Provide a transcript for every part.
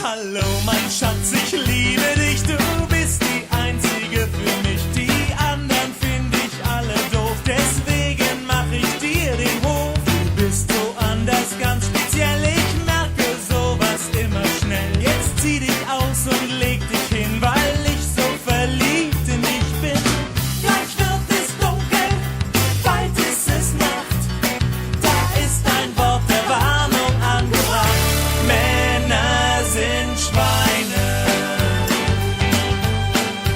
Hallo mein Schatz, ich liebe dich, du bist die Einzige für mich. Die anderen finde ich alle doof, deswegen mach ich dir den Hof. Du bist so anders, ganz speziell, ich merke sowas immer schnell. Jetzt zieh dich aus und leg dich hin, weil ich so verliebt in dich bin. Gleich wird es dunkel, bald ist es Nacht, da ist ein Wort der Warnung angebracht. Männer sind Schweine,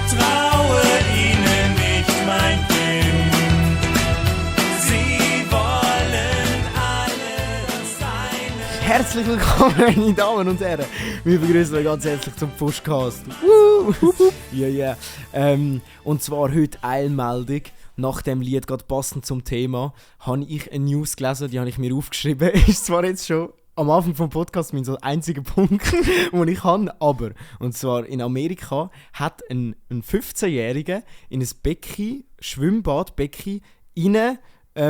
traue ihnen nicht, mein Kind. Sie wollen alle das Seine. Herzlich willkommen, meine Damen und Herren. Wir begrüßen euch ganz herzlich zum Podcast. Yeah. Und zwar heute Eilmeldung. Nach dem Lied, gerade passend zum Thema, habe ich eine News gelesen, die habe ich mir aufgeschrieben. Ist zwar jetzt schon am Anfang vom Podcast mein so einziger Punkt, den ich habe, aber, und zwar in Amerika hat ein 15-Jähriger in ein Schwimmbadbecken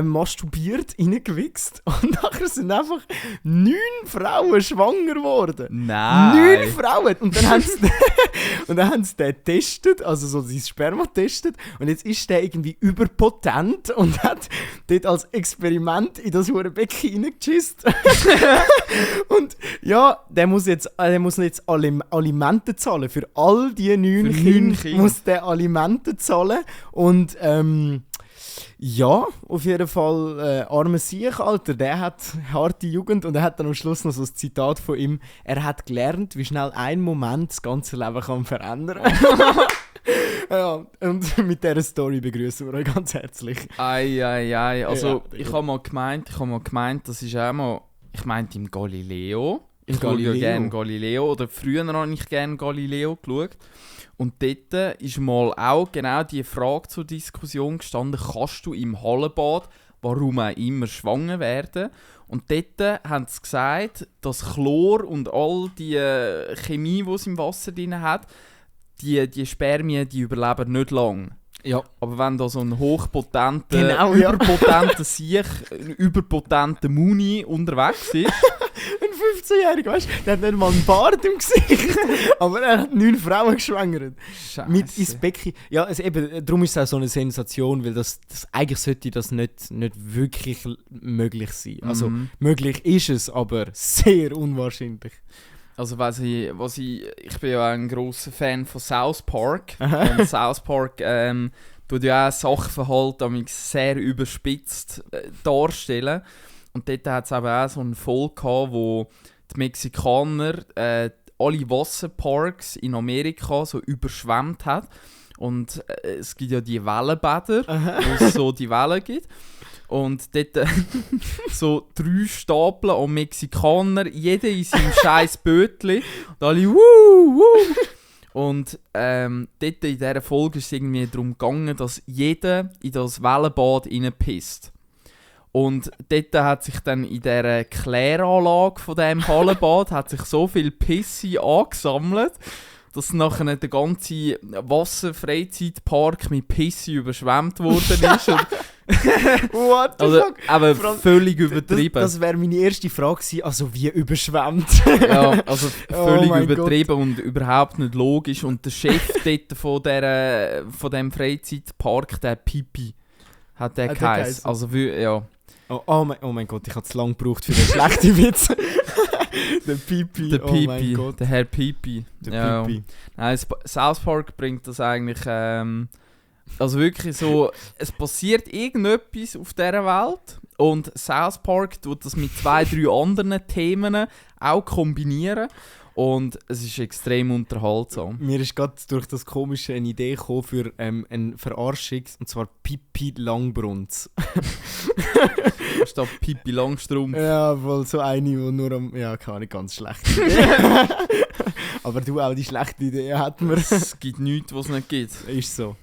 masturbiert, reingewichst und nachher sind einfach 9 Frauen schwanger geworden. Nein! 9 Frauen! Und dann haben sie den getestet, also so sein Sperma getestet und jetzt ist der irgendwie überpotent und hat dort als Experiment in das hure Becken reingeschissen. Und ja, der muss jetzt Alimente zahlen. Für all die 9 Kinder muss der Alimente zahlen und ja, auf jeden Fall armer Sieg, Alter. Der hat harte Jugend und er hat dann am Schluss noch so ein Zitat von ihm. Er hat gelernt, wie schnell ein Moment das ganze Leben kann verändern. Ja, und mit dieser Story begrüßen wir euch ganz herzlich. Ei. Also, Ja, ich habe mal gemeint, das ist auch mal, ich meinte im Galileo. Ich schaue ja Galileo? gerne Galileo, oder früher habe ich gerne Galileo geschaut. Und dort ist mal auch genau die Frage zur Diskussion gestanden, kannst du im Hallenbad, warum auch immer, schwanger werden? Und dort haben sie gesagt, dass Chlor und all die Chemie, die es im Wasser drin hat, die Spermien, die überleben nicht lang. Ja. Aber wenn da so ein hochpotenter, Genau, ja. überpotenter Siech, ein überpotenter Muni unterwegs ist, Ein 15-Jähriger, weißt du, der hat nicht mal einen Bart im Gesicht, aber er hat 9 Frauen geschwängert. Mit ins Becken. Ja, darum ist es auch so eine Sensation, weil eigentlich sollte das nicht wirklich möglich sein. Also möglich ist es, aber sehr unwahrscheinlich. also ich bin ja ein grosser Fan von South Park. Und South Park tut ja auch Sachverhalt sehr überspitzt darstellen. Und dort hat es auch so einen Fall gehabt, wo die Mexikaner alle Wasserparks in Amerika so überschwemmt hat. Und es gibt ja die Wellenbäder, wo es so die Wellen gibt. Und dort so 3 Stapel an Mexikaner, jeder in seinem scheiß Bötli. Und alle wuh. Und dort in dieser Folge ist es irgendwie darum gegangen, dass jeder in das Wellenbad reinpisst. Und dort hat sich dann in dieser Kläranlage von diesem Hallenbad hat sich so viel Pisse angesammelt, dass nachher der ganze Wasserfreizeitpark mit Pisse überschwemmt worden ist. What the Also, fuck? aber Vor allem, völlig übertrieben. Das wäre meine erste Frage gewesen, also wie überschwemmt? Ja, also völlig mein übertrieben und überhaupt nicht logisch. Und der Chef dort von diesem Freizeitpark, der Pipi, hat der geheißen. Also, ja. Oh mein Gott, ich habe zu lange gebraucht für den schlechten Witz. Der Pipi, Der oh mein Pipi, Gott. der Herr Pipi. Der Ja. Pipi. Nein, South Park bringt das eigentlich, also wirklich so, es passiert irgendetwas auf dieser Welt und South Park tut das mit 2, 3 anderen Themen auch kombinieren und es ist extrem unterhaltsam. Mir ist gerade durch das Komische eine Idee gekommen für eine Verarschung, und zwar Pipi Langbrunz. Da steht Pipi Langstrumpf. Ja, wohl so eine, die nur am... Ja, keine Ahnung, ganz schlecht. Aber du, auch die schlechte Idee hat man. Es gibt nichts, was es nicht gibt. Ist so.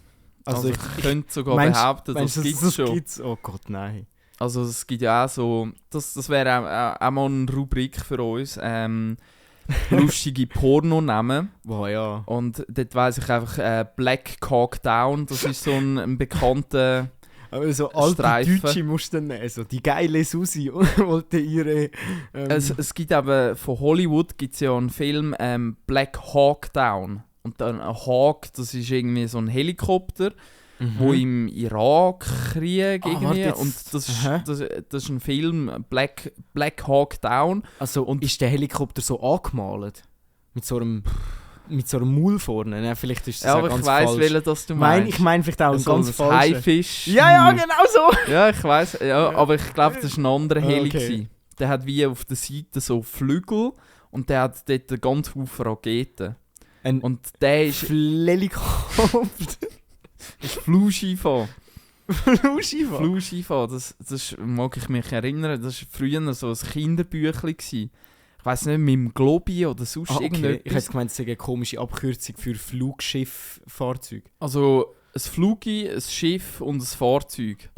Also ich könnte sogar meinst- behaupten, das meinst du, gibt es schon. Gibt's? Oh Gott, nein. Also es gibt ja auch so, das wäre auch mal eine Rubrik für uns, lustige Pornonamen. Wow, ja. Und dort weiss ich einfach Black Cock Down, das ist so ein bekannter Aber so alte Streifen. Deutsche musst du dann nehmen. So, die geile Susi wollte ihre... Es gibt eben, von Hollywood gibt es ja einen Film Black Hawk Down. Und dann ein Hawk, das ist irgendwie so ein Helikopter, wo im Irakkrieg irgendwie... warte jetzt. Und das ist ein Film, Black Hawk Down. Also, und ist der Helikopter so angemalt? Mit so einem Maul vorne? Nein, vielleicht ist das Ja, auch aber ganz ich weiss, falsch. welchen das du meinst. Ich meine vielleicht auch einen so ganz ein falschen. Haifisch. Ja, genau so! Ja, ich weiss. Ja, aber ich glaube, das war ein anderer Heli. Okay. gewesen. Der hat wie auf der Seite so Flügel und der hat dort einen ganz Haufen Raketen. Ein Und der ist Helikopter. Flugskifahren. Flugschiff. Flugskifahren, das mag ich mich erinnern, das war früher so ein Kinderbüchlein gewesen. Ich weiss nicht, mit dem Globi oder sonst Okay. irgendetwas. Ich hätte gemeint, das sei eine komische Abkürzung für Flugschiff-Fahrzeug. Also ein Flugi, ein Schiff und ein Fahrzeug.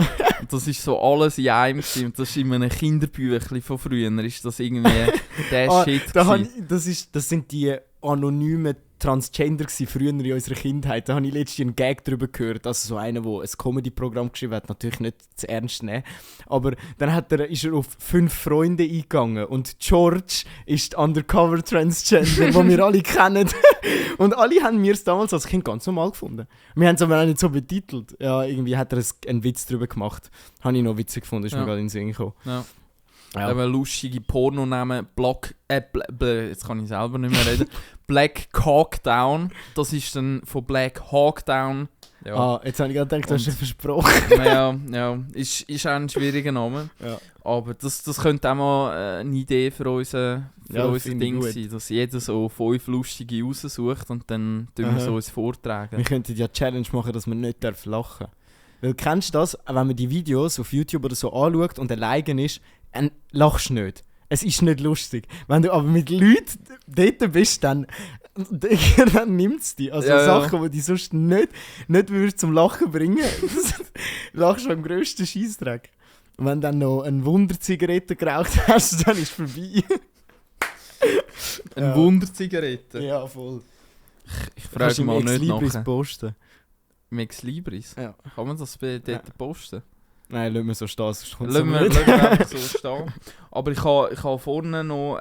Und das ist so alles in einem gewesen. Und das ist in einem Kinderbüchlein von früher. Ist das irgendwie der Shit gewesen. Das sind die anonymen Transgender gsi früher in unserer Kindheit. Da habe ich letztens einen Gag darüber gehört. Also so einer, der ein Comedy-Programm geschrieben hat, natürlich nicht zu ernst nehmen. Aber dann ist er auf 5 Freunde eingegangen. Und George ist der Undercover-Transgender, den wir alle kennen. Und alle haben mir es damals als Kind ganz normal gefunden. Wir haben es aber auch nicht so betitelt. Ja, irgendwie hat er einen Witz darüber gemacht. Habe ich noch witzig gefunden, ist mir gerade in den Sinn gekommen. Ja. Ja. Eben lustige Pornonamen. Jetzt kann ich selber nicht mehr reden. Black Hawk Down. Das ist dann von Black Hawk Down. Ja, Jetzt habe ich gerade gedacht, du hast Und- ihn versprochen. ja. Ist auch ein schwieriger Name. Ja. Aber das könnte auch mal eine Idee für unser finde ich Ding gut. sein, dass jeder so 5 lustige raussucht und dann tun wir Aha. so uns vortragen. Wir könnten ja Challenge machen, dass man nicht lachen darf. Weil kennst du das, wenn man die Videos auf YouTube oder so anschaut und alleine ist, dann lachst du nicht. Es ist nicht lustig. Wenn du aber mit Leuten dort bist, dann nimmt es dich. Also Ja, ja. Sachen, die dich sonst nicht würdest zum Lachen bringen, lachst du am grössten Scheissdreck. Und wenn du dann noch eine Wunderzigarette geraucht hast, dann ist es vorbei. Eine Wunderzigarette. Ja, voll. Ich Kannst frage du mal im nicht Ex-Libris nach. posten? Mix Libris? Ja. Kann man das dort Ja. posten? Nein, lassen wir so stehen, sonst kommt's Lassen aber wir nicht. einfach so stehen. Aber ich habe vorne noch...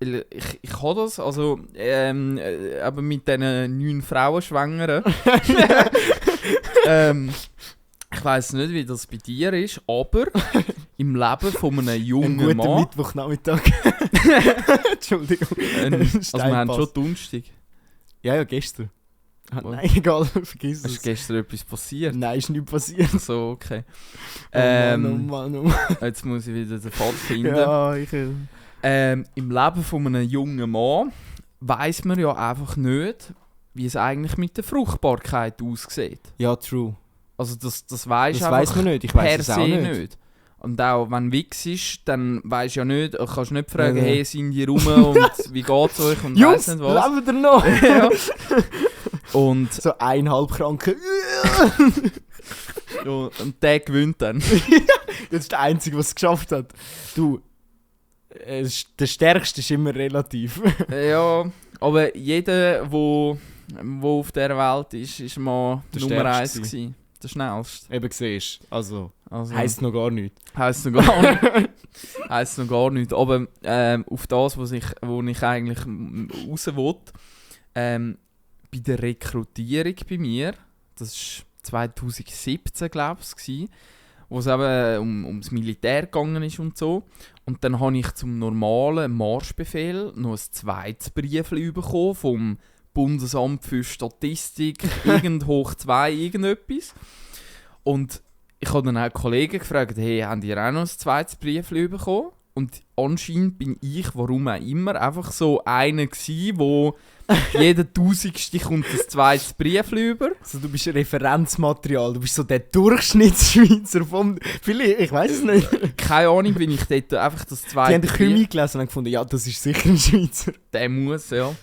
ich habe das, also eben mit diesen 9 Frauen schwängern. Ich weiss nicht, wie das bei dir ist, aber im Leben von einem Ein jungen guter Mann... Mittwochnachmittag. Entschuldigung. Also wir haben schon Donnerstag. Ja, gestern. Was? Nein, egal, vergiss Ist es. gestern etwas passiert? Nein, ist nichts passiert. So, okay. Oh Mann, oh Mann. Jetzt muss ich wieder den Fall finden. Ja, ich... Im Leben von einem jungen Mann weiss man ja einfach nicht, wie es eigentlich mit der Fruchtbarkeit aussieht. Ja, true. Also das weisst Das einfach weiss man nicht, ich per weiss es se auch nicht. nicht. Und auch wenn du wichst, dann weisst du ja nicht, kannst du nicht fragen, Nein, nein. hey, sind die rum und wie geht's euch und Jungs, weiss nicht was. leben ihr noch? Ja. Und, So 1,5 Kranken. und der gewinnt dann. Das ist der Einzige, was es geschafft hat. Du, der Stärkste ist immer relativ. Ja, aber jeder, wo auf dieser Welt ist mal Der Nummer 1 Stärkste gewesen. Der schnellste. Eben siehst du. Also, Also, heisst noch gar nichts. heisst noch gar nicht. Heisst noch gar nicht. Aber auf das, wo ich eigentlich raus will, bei der Rekrutierung bei mir, das war 2017, glaube ich, wo es eben ums Militär gegangen ist und so. Und dann habe ich zum normalen Marschbefehl noch ein zweites Briefchen bekommen vom Bundesamt für Statistik, hoch 2, irgendetwas. Und ich habe dann auch Kollegen gefragt, hey, habt ihr auch noch ein zweites Briefchen bekommen? Und anscheinend bin ich, warum auch immer, einfach so einer gsi, wo jeder Tausendste kommt ein zweites Briefchen über. Also, du bist Referenzmaterial, du bist so der Durchschnittsschweizer vom... Vielleicht, ich weiß es nicht. Keine Ahnung, bin ich dort einfach das Die zweite haben den Krimi gelesen und haben gefunden, ja, das ist sicher ein Schweizer. Der muss, ja.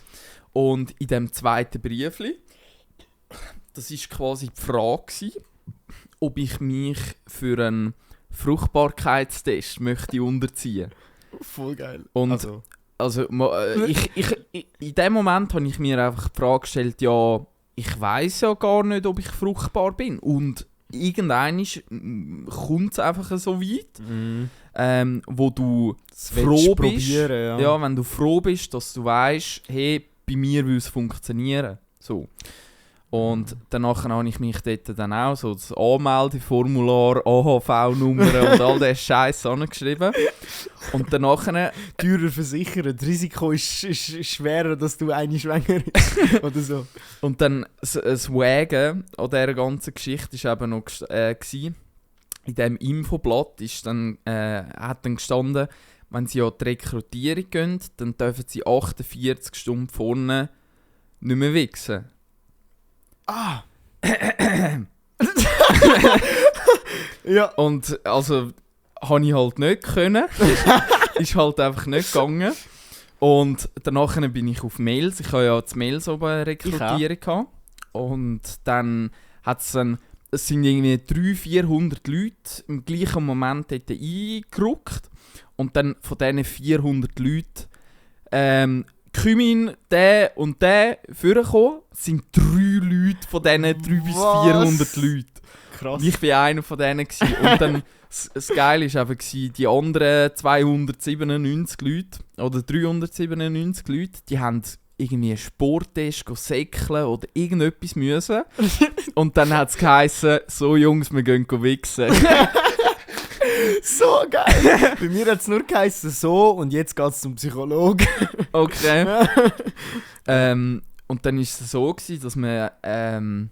Und in dem zweiten Briefli, das war quasi die Frage gewesen, ob ich mich für einen Fruchtbarkeitstest möchte unterziehen. Voll geil. Und also in dem Moment habe ich mir einfach die Frage gestellt, ja, ich weiss ja gar nicht, ob ich fruchtbar bin. Und irgendwann kommt es einfach so weit, wo du Das froh willst du bist. probieren, Ja, wenn du froh bist, dass du weißt, hey, bei mir will es funktionieren. So. Und danach habe ich mich dort dann auch so das Anmeldeformular, AHV-Nummer und all den Scheiß angeschrieben. Und danach Teurer versichert. Das Risiko ist schwerer, dass du eine schwanger bist. Oder so. und dann das Wagen an dieser ganzen Geschichte war eben noch gewesen. In diesem Infoblatt ist dann, hat dann gestanden, wenn sie an die Rekrutierung gehen, dann dürfen sie 48 Stunden vorne nicht mehr wichsen. Ah! Ja. Und also habe ich halt nicht können. Ist halt einfach nicht gegangen. Und danach bin ich auf Mails. Ich habe ja das Mails oben Rekrutierung gehabt. Und dann hat es dann, es sind irgendwie 300-400 Leute im gleichen Moment dort eingerückt. Und dann von diesen 400 Leuten Kümin, der und der vorgekommen, sind 3 Leute von diesen 300 bis 400 Leuten. Krass. Ich war einer von denen. Und dann, das Geile war eben, die anderen 297 Leute, oder 397 Leute, die haben irgendwie einen Sporttest säckeln oder irgendetwas müssen. Und dann hat es geheißen, so Jungs, wir gehen wichsen. So geil! Bei mir hat es nur geheißen, so und jetzt geht es zum Psychologen. Okay. Und dann war es so, dass wir in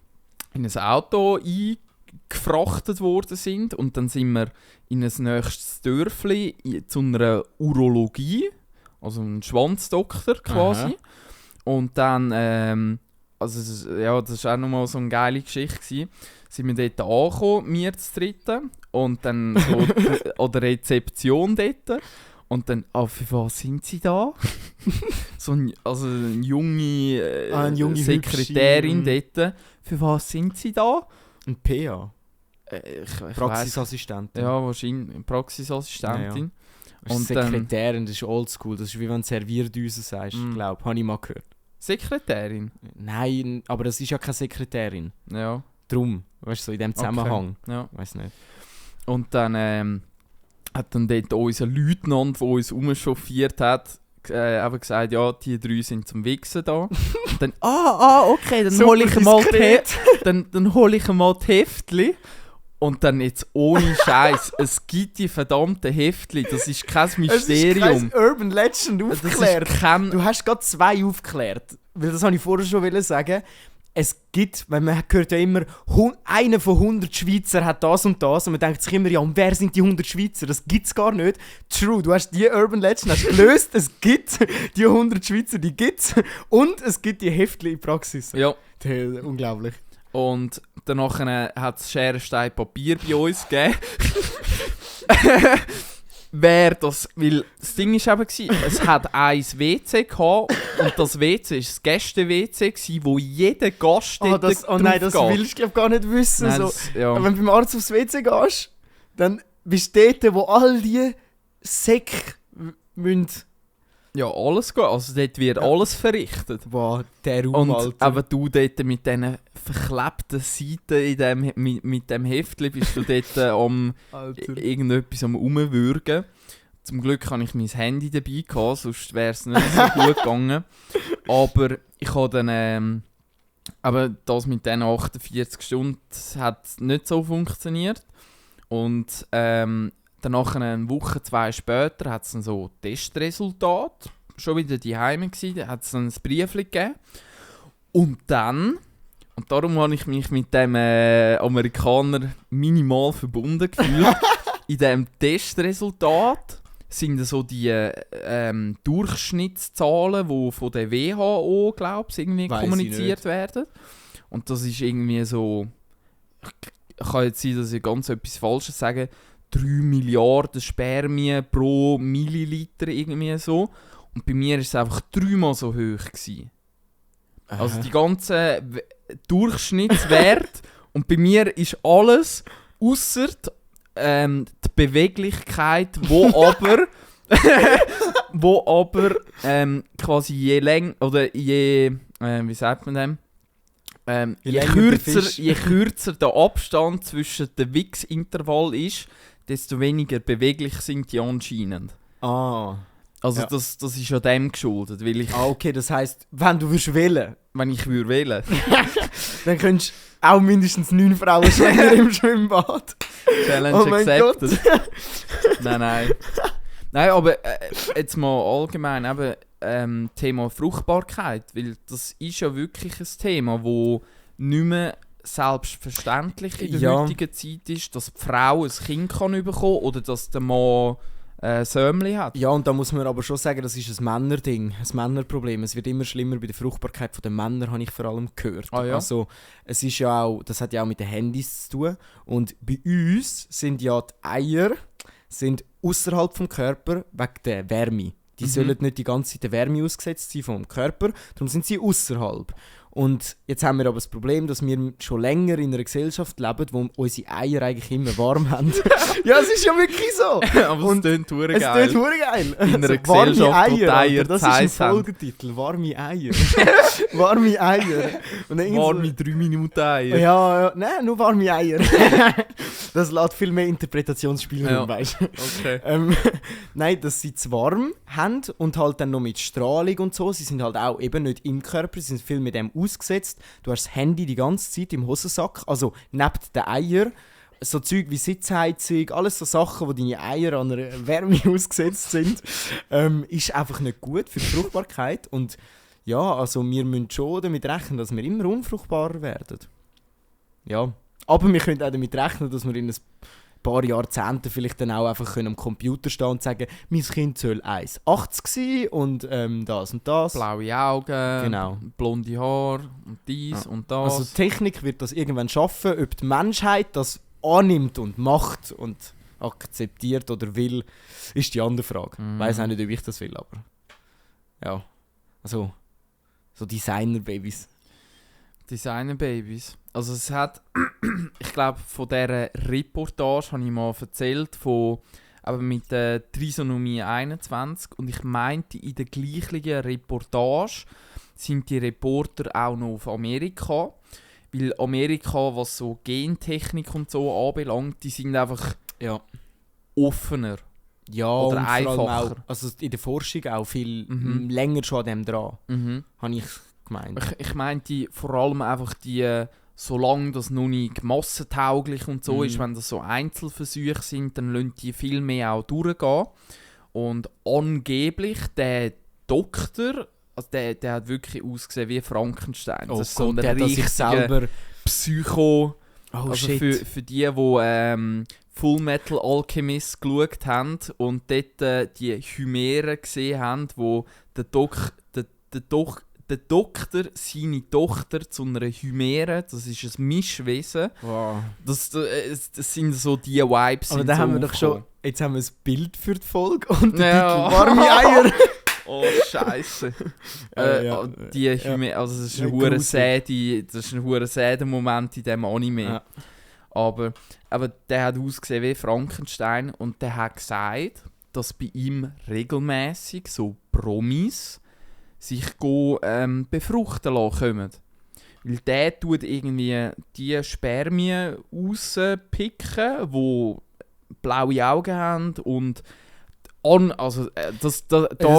ein Auto eingefrachtet worden sind. Und dann sind wir in ein nächstes Dörfli zu einer Urologie, also ein Schwanzdoktor quasi. Aha. Und dann, ja, das war auch nochmal so eine geile Geschichte gewesen. Sind wir dort angekommen, wir zu dritten. Und dann so, an der Rezeption dort. Und dann, für was sind sie da? So eine junge, Eine junge Sekretärin hübsche, dort. Für was sind sie da? Ein PA. Ich Praxisassistentin. Ja, wahrscheinlich. Praxisassistentin. Das ist Und dann- Sekretärin, das ist oldschool. Das ist wie wenn du Servierdüse sagst, glaube habe ich mal gehört. Sekretärin? Nein, aber das ist ja keine Sekretärin. Ja. Drum, weißt du, so in dem Zusammenhang. Ja. Weiß nicht. Und dann hat dann dort unser Leutnant, der uns rumchauffiert hat, eben gesagt, ja, die 3 sind zum Wichsen da. Und dann, okay, dann Super hole ich mal diskret. dann hole ich mal die Heftli. Und dann jetzt ohne Scheiß, es gibt die verdammten Heftli, das ist kein Mysterium. Es ist kein Urban Legend Das aufgeklärt. ist kein... Du hast gerade 2 aufgeklärt. Weil das wollte ich vorher schon sagen. Es gibt, weil man hört ja immer, einer von 100 Schweizer hat das und das. Und man denkt sich immer, ja, und wer sind die 100 Schweizer? Das gibt es gar nicht. True, du hast die Urban Legend hast gelöst. Es gibt die 100 Schweizer, die gibt's. Und es gibt die Heftli in Praxis. Ja. Unglaublich. Und danach hat es Schere, Stein, Papier bei uns gegeben. Wer das... Weil das Ding war eben, es hat ein WC gehabt und das WC war das Gäste-WC, wo jeder Gast Oh, das, oh nein, das drauf geht. willst du glaub, gar nicht wissen. Nein, So. das, ja. Wenn du beim Arzt aufs WC gehst, dann bist du dort, wo all die Säcke müssen. Ja, alles gut. Also dort wird alles verrichtet. Wow, der Raum, Und Alter. aber du dort mit diesen verklebten Seiten in dem, mit dem Heftchen bist du dort Alter. irgendetwas am Rumwürgen. Zum Glück hatte ich mein Handy dabei gehabt, sonst wäre es nicht so gut gegangen. Aber ich habe dann... aber das mit diesen 48 Stunden hat nicht so funktioniert. Und danach, eine Woche, 2 später, hat es dann so Testresultat. Schon wieder daheim gsi, da hat es dann ein Briefchen gegeben. Und dann, und darum habe ich mich mit dem Amerikaner minimal verbunden gefühlt, in diesem Testresultat sind so die Durchschnittszahlen, die von der WHO, glaube ich, irgendwie Weiss ich kommuniziert nicht. werden. Und das ist irgendwie so... Ich kann jetzt sein, dass ich ganz etwas Falsches sage. 3 Milliarden Spermien pro Milliliter, irgendwie so. Und bei mir war es einfach 3-mal so hoch gewesen. Also die ganzen Durchschnittswerte. Und bei mir ist alles ausser die Beweglichkeit, wo aber quasi je länger oder je wie sagt man dem? Je je, länger der kürzer, Fisch. je kürzer der Abstand zwischen den Wichsintervall ist, desto weniger beweglich sind die anscheinend. Ah. Also Ja. das ist ja dem geschuldet, weil ich, Okay, das heisst, wenn du würdest wählen, wenn ich würde wählen, dann könntest du auch mindestens 9 Frauen schwänger im Schwimmbad. Challenge Oh mein accepted. Nein. Nein, aber jetzt mal allgemein eben Thema Fruchtbarkeit, weil das ist ja wirklich ein Thema, wo nicht mehr selbstverständlich in der Ja. heutigen Zeit ist, dass die Frau ein Kind kann bekommen oder dass der Mann Sömli hat. Ja, und da muss man aber schon sagen, das ist ein Männerding, ein Männerproblem. Es wird immer schlimmer bei der Fruchtbarkeit der Männer, habe ich vor allem gehört. Ah, ja? Also, es ist ja auch, das hat ja auch mit den Handys zu tun. Und bei uns sind ja die Eier sind außerhalb vom Körper wegen der Wärme. Die sollen nicht die ganze Zeit der Wärme ausgesetzt sein vom Körper, darum sind sie außerhalb. Und jetzt haben wir aber das Problem, dass wir schon länger in einer Gesellschaft leben, wo unsere Eier eigentlich immer warm haben. Ja, es ist ja wirklich so. Aber Und es klingt verdammt Es geil. klingt verdammt geil. In einer warme Gesellschaft, wo die Eier, Eier Alter, das ist ein heiß haben. Folgetitel. Warme Eier. Warme Eier. Und dann irgend so- Warme 3 Minuten Eier. Ja, nein, nur warme Eier. Das lässt viel mehr Interpretationsspielraum, Ja. weißt du. Okay. Nein, dass sie zu warm haben und halt dann noch mit Strahlung und so. Sie sind halt auch eben nicht im Körper, sie sind viel mit dem ausgesetzt. Du hast das Handy die ganze Zeit im Hosensack, also neben den Eiern. So Zeug wie Sitzheizung, alles so Sachen, wo deine Eier an einer Wärme ausgesetzt sind, ist einfach nicht gut für die Fruchtbarkeit. Und ja, also wir müssen schon damit rechnen, dass wir immer unfruchtbarer werden. Ja, aber wir können auch damit rechnen, dass wir in ein paar Jahrzehnten vielleicht dann auch einfach am Computer stehen und sagen, mein Kind soll 1,80 sein und das und das. Blaue Augen, Genau. blonde Haare und dies Ja. und das. Also die Technik wird das irgendwann schaffen, ob die Menschheit das annimmt und macht und akzeptiert oder will, ist die andere Frage. Ich weiss auch nicht, ob ich das will, aber ja, also so Designer-Babys. Designer-Babys. Also es hat, ich glaube, von dieser Reportage habe ich mal erzählt, von, aber mit der Trisomie 21. Und ich meinte, in der gleichen Reportage sind die Reporter auch noch auf Amerika. Weil Amerika, was so Gentechnik und so anbelangt, die sind einfach Ja. offener. Ja, Oder und vor allem einfacher. auch, also in der Forschung auch viel Mhm. länger schon an dem dran, habe ich gemeint. Ich meinte vor allem einfach die, solange das noch nicht massentauglich und so ist, wenn das so Einzelversuche sind, dann lassen die viel mehr auch durchgehen. Und angeblich der Doktor, also der hat wirklich ausgesehen wie Frankenstein. Oh das ist so ein der hat an sich richtiger selber... Psycho. Oh Also shit. für die Full Metal Alchemist geschaut haben und dort die Chimäre gesehen haben, wo der Doktor seine Tochter zu einer Chimäre, das ist ein Mischwesen, Wow. das sind so die Vibes. Aber sind da so haben wir doch schon... aufgekommen. Jetzt haben wir ein Bild für die Folge und der Ja. Titel «Warme Eier». Oh Scheiße. Ja. Die Chimäre, also das ist Ja, ein hure gruselig. säder Moment in diesem Anime. Ja. Aber der hat ausgesehen wie Frankenstein und der hat gesagt, dass bei ihm regelmäßig so Promis sich befruchten lassen können. Weil der tut irgendwie die Spermien rauspicken, die blaue Augen haben und Das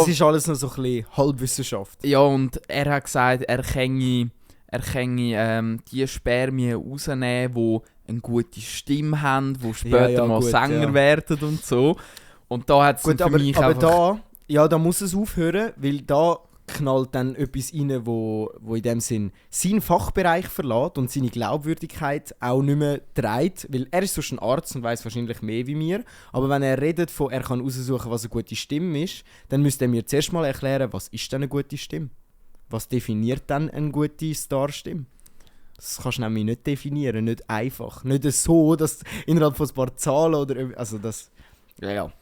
ist alles noch so ein bisschen Halbwissenschaft. ja, und er hat gesagt, er könne die Spermien rausnehmen, die eine gute Stimme haben, die später Ja, mal gut, Sänger ja. werden und so. Und da hat es Gut, für mich aber einfach... da muss es aufhören, weil da knallt dann etwas rein, wo in dem Sinn seinen Fachbereich verlässt und seine Glaubwürdigkeit auch nicht mehr trägt, weil er ist sonst ein Arzt und weiß wahrscheinlich mehr wie mir, aber wenn er redet von, er kann aussuchen, was eine gute Stimme ist, dann müsste er mir zuerst mal erklären, was ist denn eine gute Stimme? Was definiert dann eine gute Starstimme? Das kannst du nämlich nicht definieren, nicht einfach. Nicht so, dass innerhalb von ein paar Zahlen oder... Also das... Ja. Aber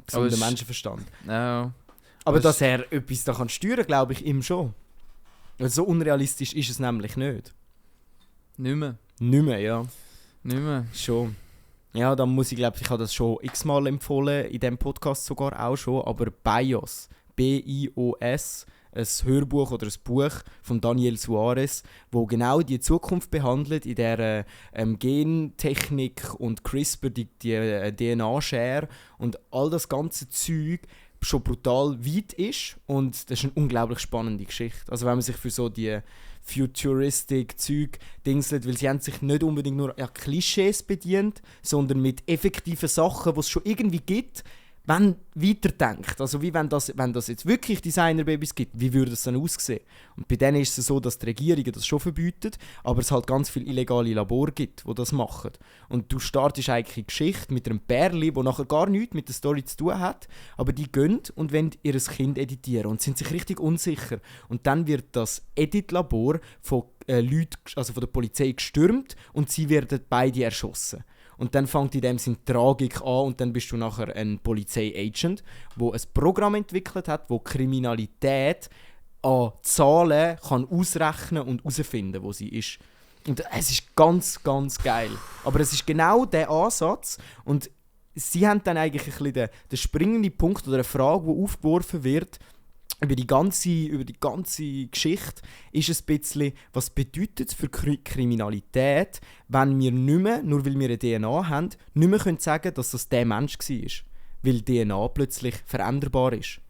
Gesunder es- Menschenverstand. Ja. Aber Das- dass er etwas da kann steuern, glaube ich ihm schon. Weil so unrealistisch ist es nämlich nicht. Nicht mehr. Nicht mehr, ja. Nicht mehr. Schon. Ja, dann muss ich, glaube ich, habe das schon x-mal empfohlen, in diesem Podcast sogar auch schon, aber BIOS, B-I-O-S, ein Hörbuch oder ein Buch von Daniel Suarez, wo genau die Zukunft behandelt, in der Gentechnik und CRISPR, die DNA-Share und all das ganze Zeug schon brutal weit ist, und das ist eine unglaublich spannende Geschichte. Also wenn man sich für so die Futuristic-Zeug dingselt, weil sie haben sich nicht unbedingt nur an Klischees bedient, sondern mit effektiven Sachen, die es schon irgendwie gibt, wenn weiterdenkt. Also wie wenn das jetzt wirklich Designerbabys gibt, wie würde es dann aussehen? Und bei denen ist es so, dass die Regierungen das schon verbieten, aber es halt ganz viele illegale Labore gibt, die das machen. Und du startest eigentlich eine Geschichte mit einem Pärli, das nachher gar nichts mit der Story zu tun hat, aber die gehen und wollen ihr Kind editieren und sind sich richtig unsicher. Und dann wird das Editlabor von Leuten, also von der Polizei gestürmt, und sie werden beide erschossen. Und dann fängt in dem Sinne die Tragik an, und dann bist du nachher ein Polizei-Agent, der ein Programm entwickelt hat, das Kriminalität an Zahlen kann ausrechnen und herausfinden, wo sie ist. Und es ist ganz, ganz geil. Aber es ist genau der Ansatz, und sie haben dann eigentlich ein bisschen den springenden Punkt oder eine Frage, die aufgeworfen wird, über die ganze Geschichte, ist ein bisschen, was bedeutet es für Kriminalität, wenn wir nicht mehr, nur weil wir eine DNA haben, nicht mehr können sagen, dass das der Mensch war. Weil DNA plötzlich veränderbar ist.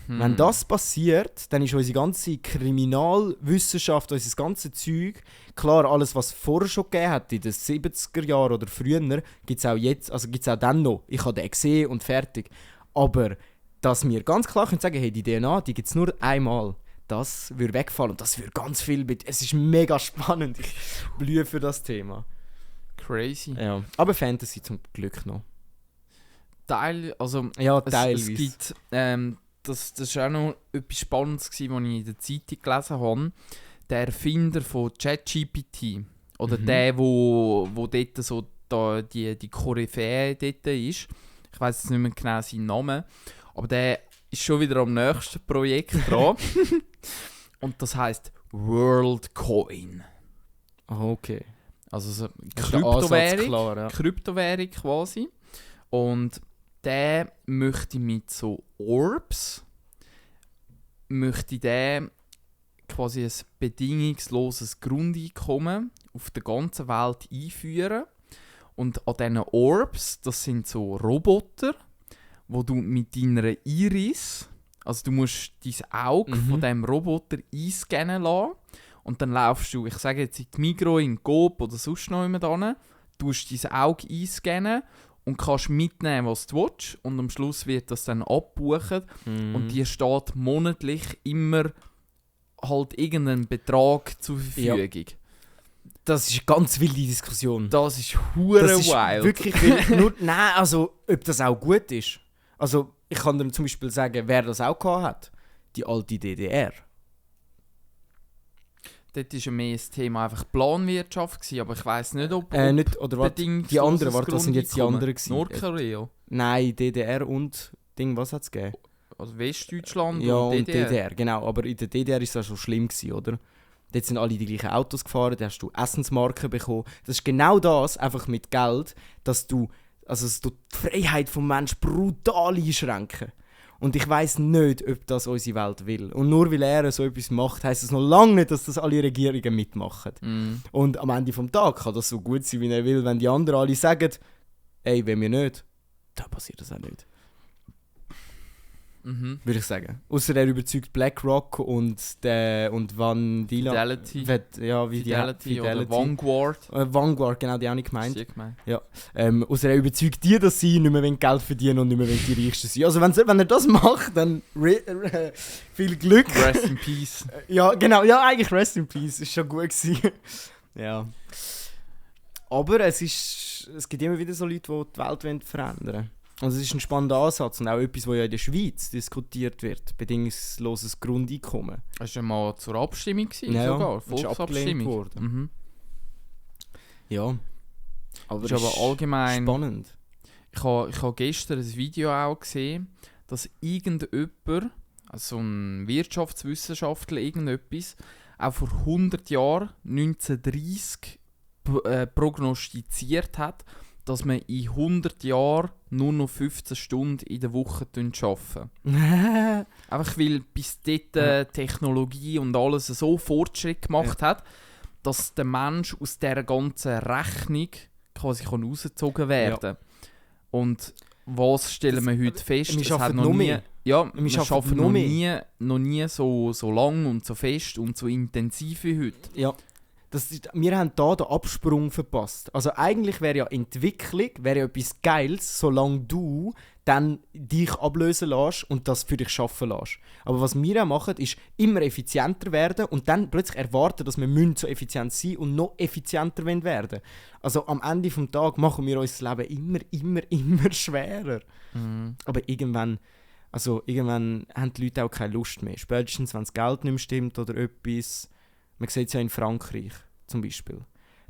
Wenn das passiert, dann ist unsere ganze Kriminalwissenschaft, unser ganze Zeug, klar, alles, was es vorher schon gegeben hat, in den 70er Jahren oder früher, gibt es auch jetzt, also gibt es auch dann noch. Ich habe den gesehen und fertig. Aber dass wir ganz klar können sagen, hey, die DNA, die gibt es nur einmal. Das würde wegfallen, und das würde ganz viel... Es ist mega spannend. Ich blühe für das Thema. Crazy. Ja. Aber Fantasy zum Glück noch. Ja, teilweise. Es gibt... das war auch noch etwas Spannendes, was ich in der Zeitung gelesen habe. Der Erfinder von ChatGPT, oder der, wo dort so die Koryphäe dort ist. Ich weiss jetzt nicht mehr genau seinen Namen. Aber der ist schon wieder am nächsten Projekt dran. Und das heisst WorldCoin. Okay. Also so Kryptowährung. Klar, ja. Kryptowährung quasi. Und der möchte mit so Orbs quasi ein bedingungsloses Grundeinkommen auf der ganzen Welt einführen. Und an diesen Orbs, das sind so Roboter, wo du mit deiner Iris, also du musst dein Auge von diesem Roboter einscannen lassen, und dann laufst du, ich sage jetzt in die Migros, in Coop oder sonst noch jemand hin, tust dein Auge einscannen und kannst mitnehmen, was du willst, und am Schluss wird das dann abgebucht und dir steht monatlich immer halt irgendein Betrag zur Verfügung. Ja. Das ist eine ganz wilde Diskussion. Das ist hure wild. Wirklich wild. Nein, also ob das auch gut ist. Also ich kann dir zum Beispiel sagen, wer das auch gehabt hat. Die alte DDR. Dort war ja mehr das Thema einfach Planwirtschaft gewesen, aber ich weiss nicht, ob nicht, oder die anderen, was sind jetzt die anderen gewesen? Nordkorea? Nein, DDR und was hat es gegeben? Also Westdeutschland ja, und DDR. Genau, aber in der DDR war es ja schon schlimm gewesen, oder? Dort sind alle die gleichen Autos gefahren, da hast du Essensmarken bekommen. Das ist genau das, einfach mit Geld, dass du die Freiheit des Menschen brutal einschränken. Und ich weiss nicht, ob das unsere Welt will. Und nur weil er so etwas macht, heisst es noch lange nicht, dass das alle Regierungen mitmachen. Und am Ende des Tages kann das so gut sein, wie er will, wenn die anderen alle sagen, ey, wenn wir nicht, dann passiert das auch nicht. Würde ich sagen. Ausser er überzeugt BlackRock und Vanilla. Fidelity oder Vanguard. Vanguard, genau, die auch nicht gemeint. Ja. Ausser er überzeugt die, dass sie nicht mehr Geld verdienen und nicht mehr die Reichsten sind. Also wenn er das macht, dann viel Glück. Rest in Peace. Ja, genau. Ja, eigentlich Rest in Peace. Ist schon gut gewesen. Ja. Aber es gibt immer wieder so Leute, die die Welt verändern wollen. Also es ist ein spannender Ansatz und auch etwas, das ja in der Schweiz diskutiert wird. Bedingungsloses Grundeinkommen. Das war ja mal zur Abstimmung sogar. Volksabstimmung worden. Ja. Aber das ist aber allgemein spannend. Ich habe gestern ein Video auch gesehen, dass irgendjemand, also ein Wirtschaftswissenschaftler, auch vor 100 Jahren, 1930, prognostiziert hat, dass wir in 100 Jahren nur noch 15 Stunden in der Woche arbeiten. Einfach weil bis dort Technologie und alles so Fortschritt gemacht hat, dass der Mensch aus dieser ganzen Rechnung quasi rausgezogen werden kann. Und was stellen wir heute fest? Wir es hat arbeiten noch noch nie, mehr. ja, Wir wir arbeiten arbeiten noch noch nie so lang und so fest und so intensiv wie heute. Ja. Wir haben hier den Absprung verpasst. Also eigentlich wäre ja Entwicklung wäre ja etwas Geiles, solange du dann dich ablösen lässt und das für dich arbeiten lässt. Aber was wir auch machen, ist immer effizienter werden und dann plötzlich erwarten, dass wir so effizient sein und noch effizienter werden. Also am Ende des Tages machen wir uns das Leben immer schwerer. Aber irgendwann haben die Leute auch keine Lust mehr. Spätestens, wenn das Geld nicht mehr stimmt oder etwas. Man sieht es ja in Frankreich zum Beispiel.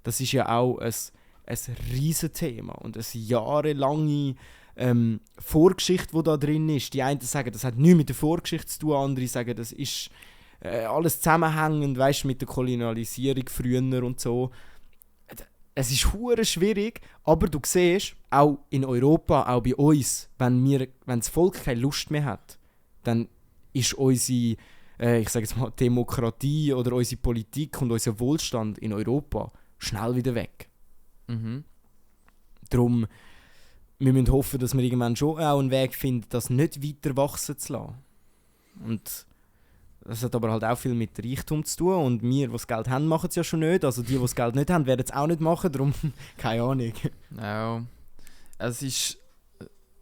Das ist ja auch ein riesen Thema und eine jahrelange Vorgeschichte, die da drin ist. Die einen sagen, das hat nichts mit der Vorgeschichte zu tun, andere sagen, das ist alles zusammenhängend, weißt, mit der Kolonialisierung früher und so. Es ist hure schwierig, aber du siehst, auch in Europa, auch bei uns, wenn das Volk keine Lust mehr hat, dann ist unsere ich sage jetzt mal, Demokratie oder unsere Politik und unser Wohlstand in Europa schnell wieder weg. Darum, wir müssen hoffen, dass wir irgendwann schon auch einen Weg finden, das nicht weiter wachsen zu lassen. Und das hat aber halt auch viel mit Reichtum zu tun und wir, die das Geld haben, machen es ja schon nicht. Also die das Geld nicht haben, werden es auch nicht machen, darum keine Ahnung. Ja, es ist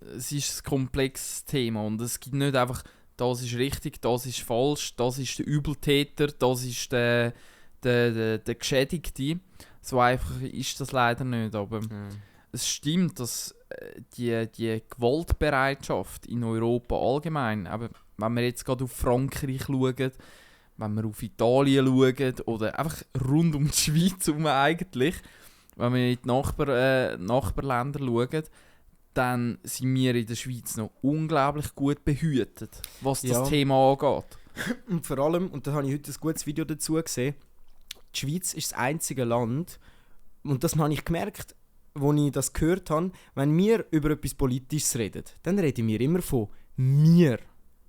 ein komplexes Thema und es gibt nicht einfach das ist richtig, das ist falsch, das ist der Übeltäter, das ist der Geschädigte. So einfach ist das leider nicht, aber es stimmt, dass die Gewaltbereitschaft in Europa allgemein, aber wenn wir jetzt gerade auf Frankreich schauen, wenn wir auf Italien schauen oder einfach rund um die Schweiz herum eigentlich, wenn wir in die Nachbarländer schauen, dann sind wir in der Schweiz noch unglaublich gut behütet, was das Thema angeht. Und vor allem, und da habe ich heute ein gutes Video dazu gesehen, die Schweiz ist das einzige Land, und das habe ich gemerkt, als ich das gehört habe, wenn wir über etwas Politisches reden, dann reden wir immer von «wir»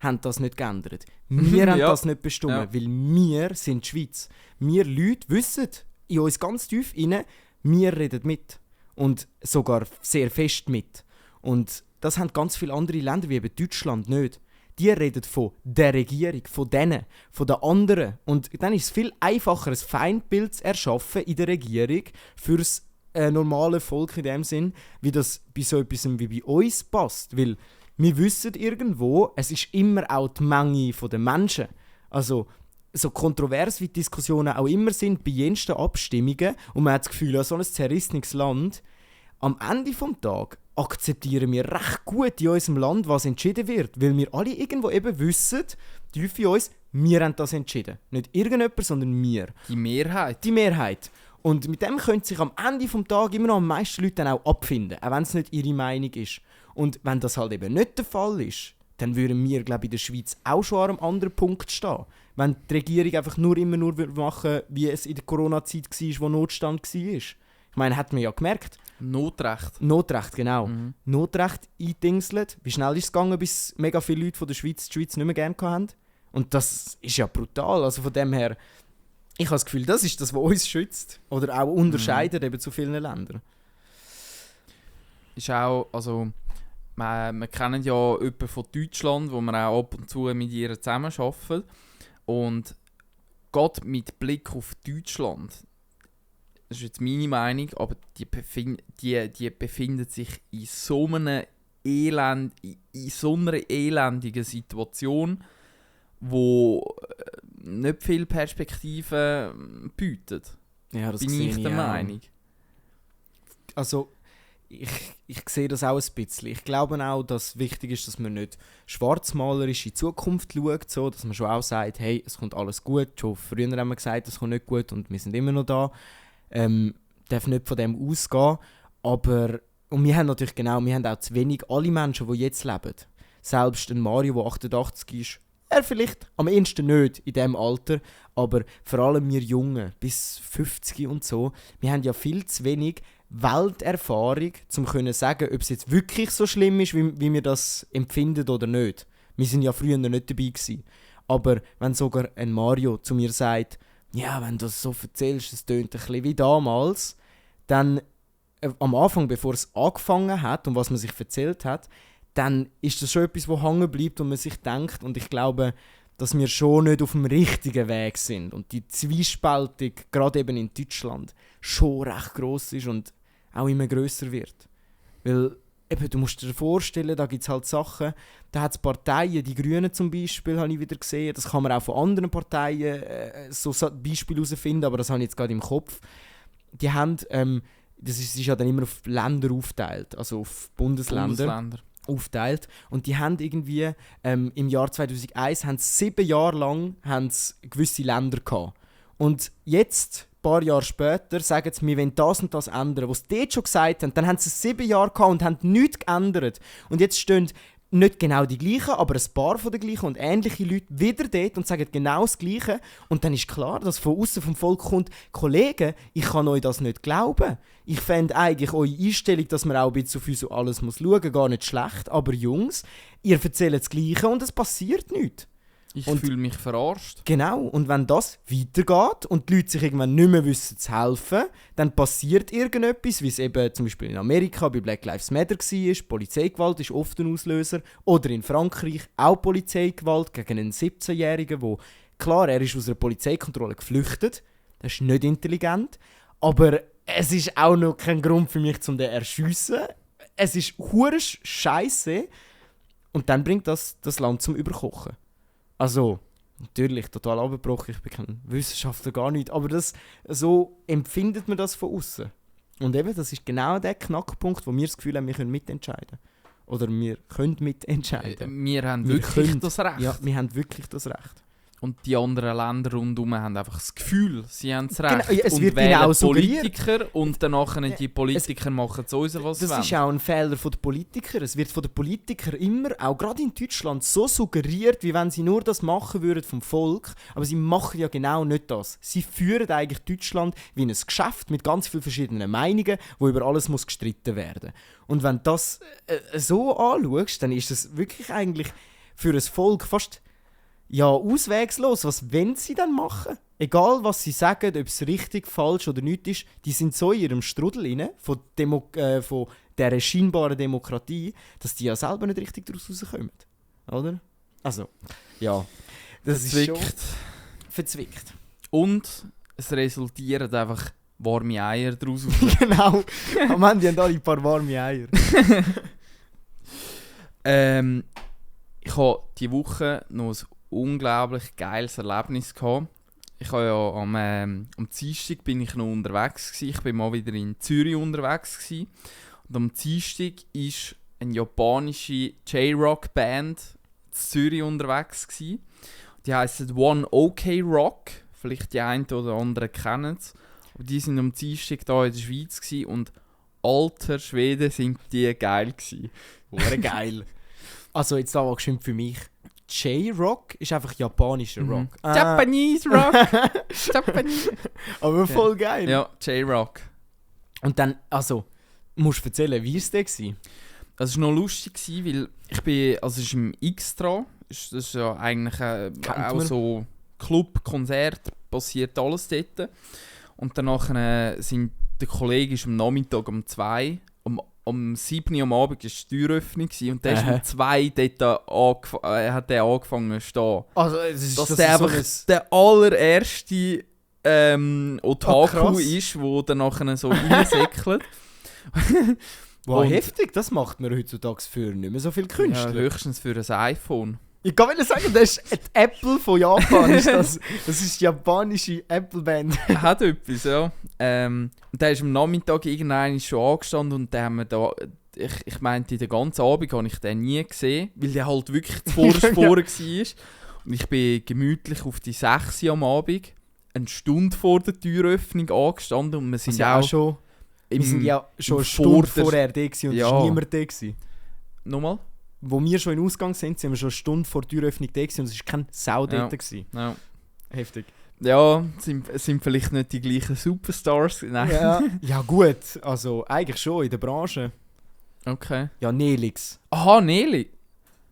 haben das nicht geändert. Wir haben das nicht bestimmt, weil wir sind die Schweiz. Wir Leute wissen in uns ganz tief rein, wir reden mit. Und sogar sehr fest mit. Und das haben ganz viele andere Länder, wie eben Deutschland, nicht. Die reden von der Regierung, von denen, von den anderen. Und dann ist es viel einfacher, ein Feindbild zu erschaffen in der Regierung für das normale Volk in dem Sinn, wie das bei so etwas wie bei uns passt. Weil wir wissen irgendwo, es ist immer auch die Menge der Menschen. Also, so kontrovers wie die Diskussionen auch immer sind, bei jensten Abstimmungen, und man hat das Gefühl, ja, so ein zerrissenes Land, am Ende des Tages akzeptieren wir recht gut in unserem Land, was entschieden wird, weil wir alle irgendwo eben wissen, tief in uns, wir haben das entschieden. Nicht irgendjemand, sondern wir. Die Mehrheit. Die Mehrheit. Und mit dem können sich am Ende des Tages immer noch am meisten Leute dann auch abfinden, auch wenn es nicht ihre Meinung ist. Und wenn das halt eben nicht der Fall ist, dann würden wir, glaube ich, in der Schweiz auch schon an einem anderen Punkt stehen. Wenn die Regierung einfach immer nur machen würde, wie es in der Corona-Zeit war, wo Notstand war. Ich meine, hat man ja gemerkt. Notrecht, genau. Notrecht eindingselt. Wie schnell ist es gegangen, bis mega viele Leute von der Schweiz die Schweiz nicht mehr gerne hatten? Und das ist ja brutal. Also von dem her, ich habe das Gefühl, das ist das, was uns schützt. Oder auch unterscheidet eben zu vielen Ländern. Ist auch, also, wir kennen ja jemanden von Deutschland, wo wir auch ab und zu mit ihr zusammenarbeiten. Und gerade mit Blick auf Deutschland, das ist jetzt meine Meinung, aber die befindet sich in so einer elendigen Situation, wo nicht viel Perspektive bietet. Ja, das bin ich der Meinung. Also, ich sehe das auch ein bisschen. Ich glaube auch, dass wichtig ist, dass man nicht schwarzmalerisch in die Zukunft schaut, so, dass man schon auch sagt, hey, es kommt alles gut. Schon früher haben wir gesagt, es kommt nicht gut und wir sind immer noch da. Darf nicht von dem ausgehen. Aber, und wir haben natürlich wir haben auch zu wenig alle Menschen, die jetzt leben. Selbst ein Mario, der 88 ist, er vielleicht am ehesten nicht in diesem Alter, aber vor allem wir Jungen, bis 50 und so, wir haben ja viel zu wenig Welterfahrung, um zu sagen, ob es jetzt wirklich so schlimm ist, wie wir das empfinden oder nicht. Wir sind ja früher nicht dabei gewesen. Aber wenn sogar ein Mario zu mir sagt, ja, wenn du das so erzählst, es tönt ein bisschen wie damals, dann am Anfang, bevor es angefangen hat und was man sich erzählt hat, dann ist das schon etwas, was hängen bleibt und man sich denkt. Und ich glaube, dass wir schon nicht auf dem richtigen Weg sind. Und die Zwiespaltung, gerade eben in Deutschland, schon recht gross ist und auch immer grösser wird. Weil eben, du musst dir vorstellen, da gibt es halt Sachen, da hat es Parteien, die Grünen zum Beispiel, habe ich wieder gesehen, das kann man auch von anderen Parteien so Beispiele herausfinden, aber das habe ich jetzt gerade im Kopf. Die haben, das ist ja dann immer auf Länder aufgeteilt, also auf Bundesländer. Aufgeteilt. Und die haben irgendwie im Jahr 2001 haben 7 Jahre lang gewisse Länder gehabt. Und jetzt, ein paar Jahre später, sagen sie, wir wollen das und das ändern. Was sie dort schon gesagt haben, dann haben sie 7 Jahre gehabt und haben nichts geändert. Und jetzt stehen nicht genau die gleichen, aber ein paar von den gleichen und ähnliche Leute wieder dort und sagen genau das Gleiche. Und dann ist klar, dass von außen vom Volk kommt, Kollegen, ich kann euch das nicht glauben. Ich fände eigentlich eure Einstellung, dass man auch ein bisschen auf uns alles schauen muss, gar nicht schlecht. Aber Jungs, ihr erzählt das Gleiche und es passiert nichts. Ich fühle mich verarscht. Genau, und wenn das weitergeht und die Leute sich irgendwann nicht mehr wissen zu helfen, dann passiert irgendetwas, wie es eben zum Beispiel in Amerika bei Black Lives Matter war. Polizeigewalt ist oft ein Auslöser. Oder in Frankreich auch Polizeigewalt gegen einen 17-Jährigen, wo klar, er ist aus einer Polizeikontrolle geflüchtet. Das ist nicht intelligent. Aber es ist auch noch kein Grund für mich, um den zu erschiessen. Es ist hure Scheisse. Und dann bringt das Land zum Überkochen. Also, natürlich, total abgebrochen, ich bin kein Wissenschaftler, gar nicht, aber so empfindet man das von außen. Und eben, das ist genau der Knackpunkt, wo wir das Gefühl haben, wir können mitentscheiden. Oder wir können mitentscheiden. Wir haben wirklich das Recht. Ja, wir haben wirklich das Recht. Und die anderen Länder rundherum haben einfach das Gefühl, sie haben das Recht. Genau, es und wird wählen ihnen auch Politiker und danach die Politiker machen so was das wollen. ist auch ein Fehler der Politiker. Es wird von den Politikern immer, auch gerade in Deutschland, so suggeriert, wie wenn sie nur das machen würden vom Volk. Aber sie machen ja genau nicht das. Sie führen eigentlich Deutschland wie ein Geschäft mit ganz vielen verschiedenen Meinungen, wo über alles muss gestritten werden. Und wenn du das so anschaust, dann ist es wirklich eigentlich für ein Volk fast auswegslos. Was wollen sie dann machen? Egal, was sie sagen, ob es richtig, falsch oder nicht ist, die sind so in ihrem Strudel rein, von dieser scheinbaren Demokratie, dass die ja selber nicht richtig daraus rauskommen. Oder? Also, ja. Das verzwickt. Ist schon verzwickt. Und es resultieren einfach warme Eier daraus. Genau. Am Ende haben alle ein paar warme Eier. Ich habe diese Woche noch ein unglaublich geiles Erlebnis gehabt. Ich habe ja am Dienstag bin ich noch unterwegs gewesen. Ich bin mal wieder in Zürich unterwegs gewesen. Und am Dienstag ist eine japanische J-Rock-Band in Zürich unterwegs gewesen. Die heisst One OK Rock. Vielleicht die einen oder anderen kennen es. Aber die sind am Dienstag hier in der Schweiz gewesen. Und alter Schwede sind die geil gewesen. Geil. Also jetzt aber geschwind für mich. J-Rock ist einfach japanischer Rock. Japanese Rock! Japanese. Aber voll geil. Ja, J-Rock. Und dann, also, musst du erzählen, wie war es denn? Das war noch lustig, weil es ist im Xtra. Das ist ja eigentlich auch so Club, Konzert, passiert alles dort. Und danach der Kollege ist am Nachmittag um 2 um 7 Uhr am Abend war die Türöffnung und der ist um 2 dort hat der angefangen zu stehen. Also, das der einfach so der allererste Otaku ist, der dann nachher so reinsäckelt. Wow, heftig, das macht man heutzutage für nicht mehr so viele Künstler. Ja, höchstens für ein iPhone. Ich kann nicht sagen, das ist die Apple von Japan. Das ist die japanische Apple-Band. Hat etwas, ja. Und der ist am Nachmittag irgendwann schon angestanden und den haben wir da... Ich meinte, den ganzen Abend habe ich den nie gesehen, weil der halt wirklich vorne war. Und ich bin gemütlich auf die 6 Uhr am Abend, eine Stunde vor der Türöffnung angestanden und wir sind also auch schon... Wir sind ja schon eine Stunde vorher da und es war niemand da. Nochmal? Wo wir schon in Ausgang sind wir schon eine Stunde vor der Türöffnung da und es war keine Sau dort. Ja. Heftig. Ja, sind vielleicht nicht die gleichen Superstars. Nein. Ja gut, also eigentlich schon in der Branche. Okay. Ja, Nelix. Aha, Nelly.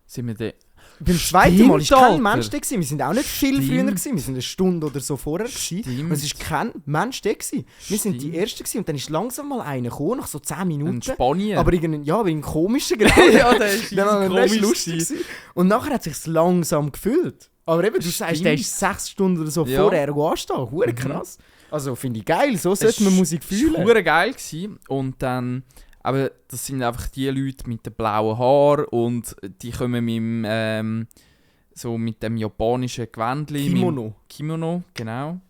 Sind wir da? Beim zweiten Mal war Alter. kein Mensch da gewesen. Wir sind auch nicht viel Stimmt. früher gewesen. Wir sind eine Stunde oder so vorher gewesen. Stimmt. Und es ist kein Mensch da gewesen. Wir sind die Stimmt. Ersten gewesen. Und dann ist langsam mal einer gekommen, nach so 10 Minuten. In Spanien. Aber irgendein komischer Grad. ja, der ist Der war komisch recht lustig gewesen. Und nachher hat es sich langsam gefühlt. Aber eben, du sagst, der ist 6 Stunden oder so Ja. vorher anstehen. Hure krass. Also finde ich geil. So sollte man Musik Es fühlen. war hure geil gewesen. Und dann, aber das sind einfach die Leute mit den blauen Haaren und die kommen so mit dem japanischen Gewändli. Kimono, genau.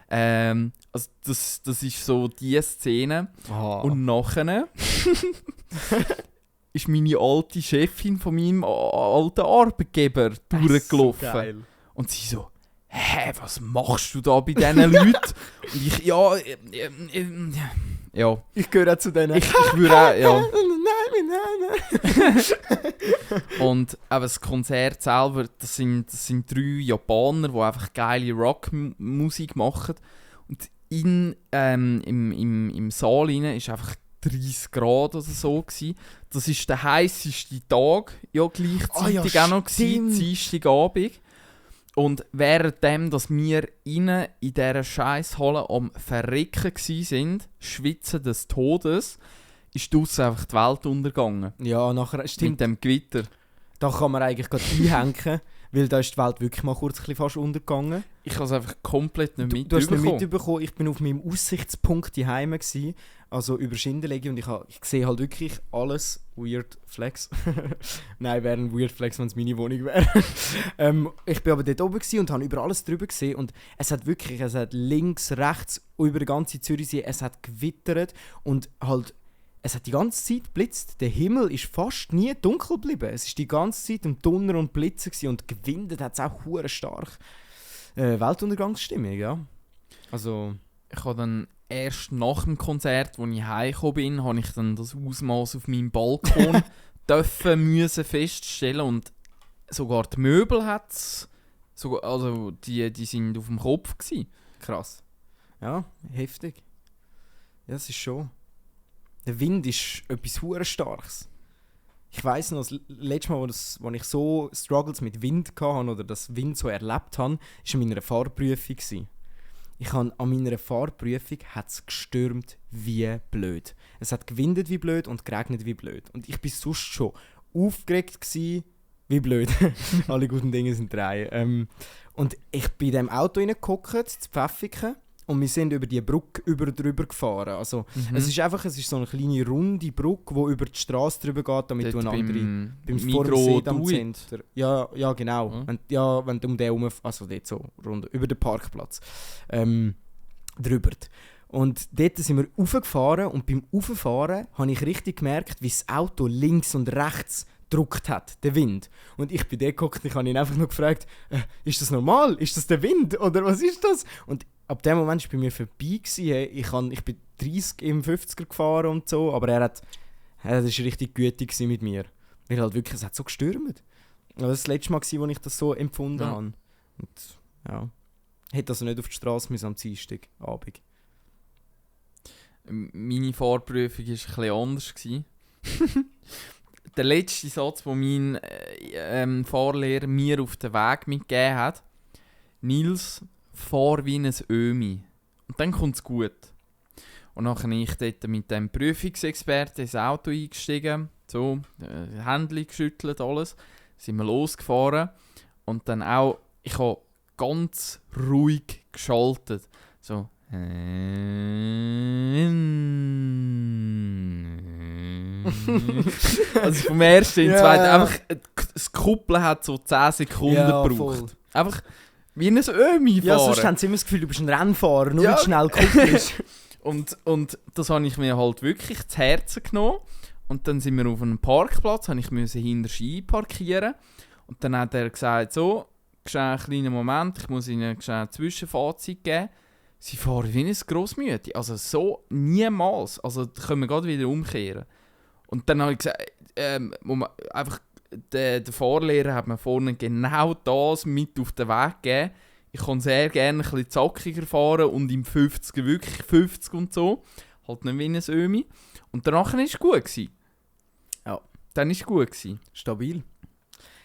Also das ist so die Szene. Ah. Und nachher ist meine alte Chefin von meinem alten Arbeitgeber durchgelaufen. So geil. Und sie so, hä, was machst du da bei diesen Leuten? Und ich, ja, ja. Ich gehöre auch zu denen. Ich würde auch, ja. Nein. Und aber das Konzert selber, das sind 3 Japaner, die einfach geile Rockmusik machen. Und im Saal rein ist einfach 30 Grad oder so gewesen. Das war der heisseste Tag, ja gleichzeitig auch noch gewesen, Dienstagabend. Und währenddem, dass wir innen in dieser Scheisshalle am Verrecken waren, schwitzen des Todes, ist draussen einfach die Welt untergegangen. Ja, nachher, stimmt. Mit dem Gewitter. Da kann man eigentlich gerade einhängen, weil da ist die Welt wirklich mal kurz ein bisschen fast untergegangen. Ich habe es einfach komplett nicht Du hast nicht mitbekommen. mitbekommen, ich bin auf meinem Aussichtspunkt daheim gsi, also über Schindelegi, und ich sehe halt wirklich alles. Weird Flex. Nein, wäre ein Weird Flex, wenn es meine Wohnung wäre. Ich bin aber dort oben gsi und habe über alles drüber gesehen, und es hat links, rechts, über die ganze Zürichsee, es hat gewittert und halt, es hat die ganze Zeit geblitzt. Der Himmel ist fast nie dunkel geblieben. Es ist die ganze Zeit im Donner und Blitzen gsi, und gewindet hat es auch hure stark. Weltuntergangsstimmung, ja. Also... Ich habe dann erst nach dem Konzert, als ich heimgekommen bin, habe ich dann das Ausmaß auf meinem Balkon müssen feststellen, und sogar die Möbel hat es, also die sind auf dem Kopf gewesen. Krass. Ja, heftig. Ja, das ist schon... Der Wind ist etwas hure Starkes. Ich weiss noch, das letzte Mal, als ich so Struggles mit Wind hatte oder das Wind so erlebt habe, war in meiner Fahrprüfung. An meiner Fahrprüfung hat es gestürmt wie blöd. Es hat gewindet wie blöd und geregnet wie blöd. Und ich war sonst schon aufgeregt wie blöd. Alle guten Dinge sind 3. Und ich bin in diesem Auto reingehockt, zu Pfäffiken. Und wir sind über die Brücke drüber gefahren. Also, es ist so eine kleine runde Brücke, die über die Straße drüber geht, damit Dort du eine andere... Beim Migros am Duit. Center. Ja, genau. Ja. Wenn du um den herum... Also dort so, rund, über den Parkplatz. Drüber. Und dort sind wir raufgefahren, und beim Rauffahren habe ich richtig gemerkt, wie das Auto links und rechts gedrückt hat, der Wind. Und ich bin dort geguckt und ich habe ihn einfach nur gefragt, ist das normal? Ist das der Wind? Oder was ist das? Und ab dem Moment war es bei mir vorbei. Ich bin 30 im 50er gefahren und so, aber er war richtig gütig mit mir. Weil halt wirklich, es hat so gestürmt. Das war das letzte Mal, als ich das so empfunden habe. Und ja, hätte also nicht auf die Straße müssen am Dienstagabend. Meine Fahrprüfung war etwas anders. Der letzte Satz, den mein Fahrlehrer mir auf den Weg mitgegeben hat: Nils, fahr wie ein Ömi. Und dann kommt es gut. Und dann bin ich dort mit dem Prüfungsexperten ins Auto eingestiegen, so, Händchen geschüttelt, alles. Sind wir losgefahren. Und dann auch, ich habe ganz ruhig geschaltet. So. Also vom ersten in den zweiten. Einfach, das Kuppeln hat so 10 Sekunden gebraucht. Voll. Einfach wie ein Ömi fahren. Ja, sonst haben sie immer das Gefühl, du bist ein Rennfahrer, nur mit schnell kuppelst. und das habe ich mir halt wirklich zu Herzen genommen. Und dann sind wir auf einem Parkplatz, musste ich hinter Ski parkieren. Und dann hat er gesagt, so, einen kleinen Moment, ich muss Ihnen ein Zwischenfazit geben. Sie fahren wie ein Grossmütti. Also so niemals. Also da können wir gerade wieder umkehren. Und dann habe ich gesagt, einfach der Fahrlehrer hat mir vorne genau das mit auf den Weg gegeben. Ich kann sehr gerne ein bisschen zackiger fahren und im 50er wirklich 50 und so. Halt nicht wie ein Ömi. Und danach war es gut gewesen. Ja. Dann war es gut gewesen. Stabil.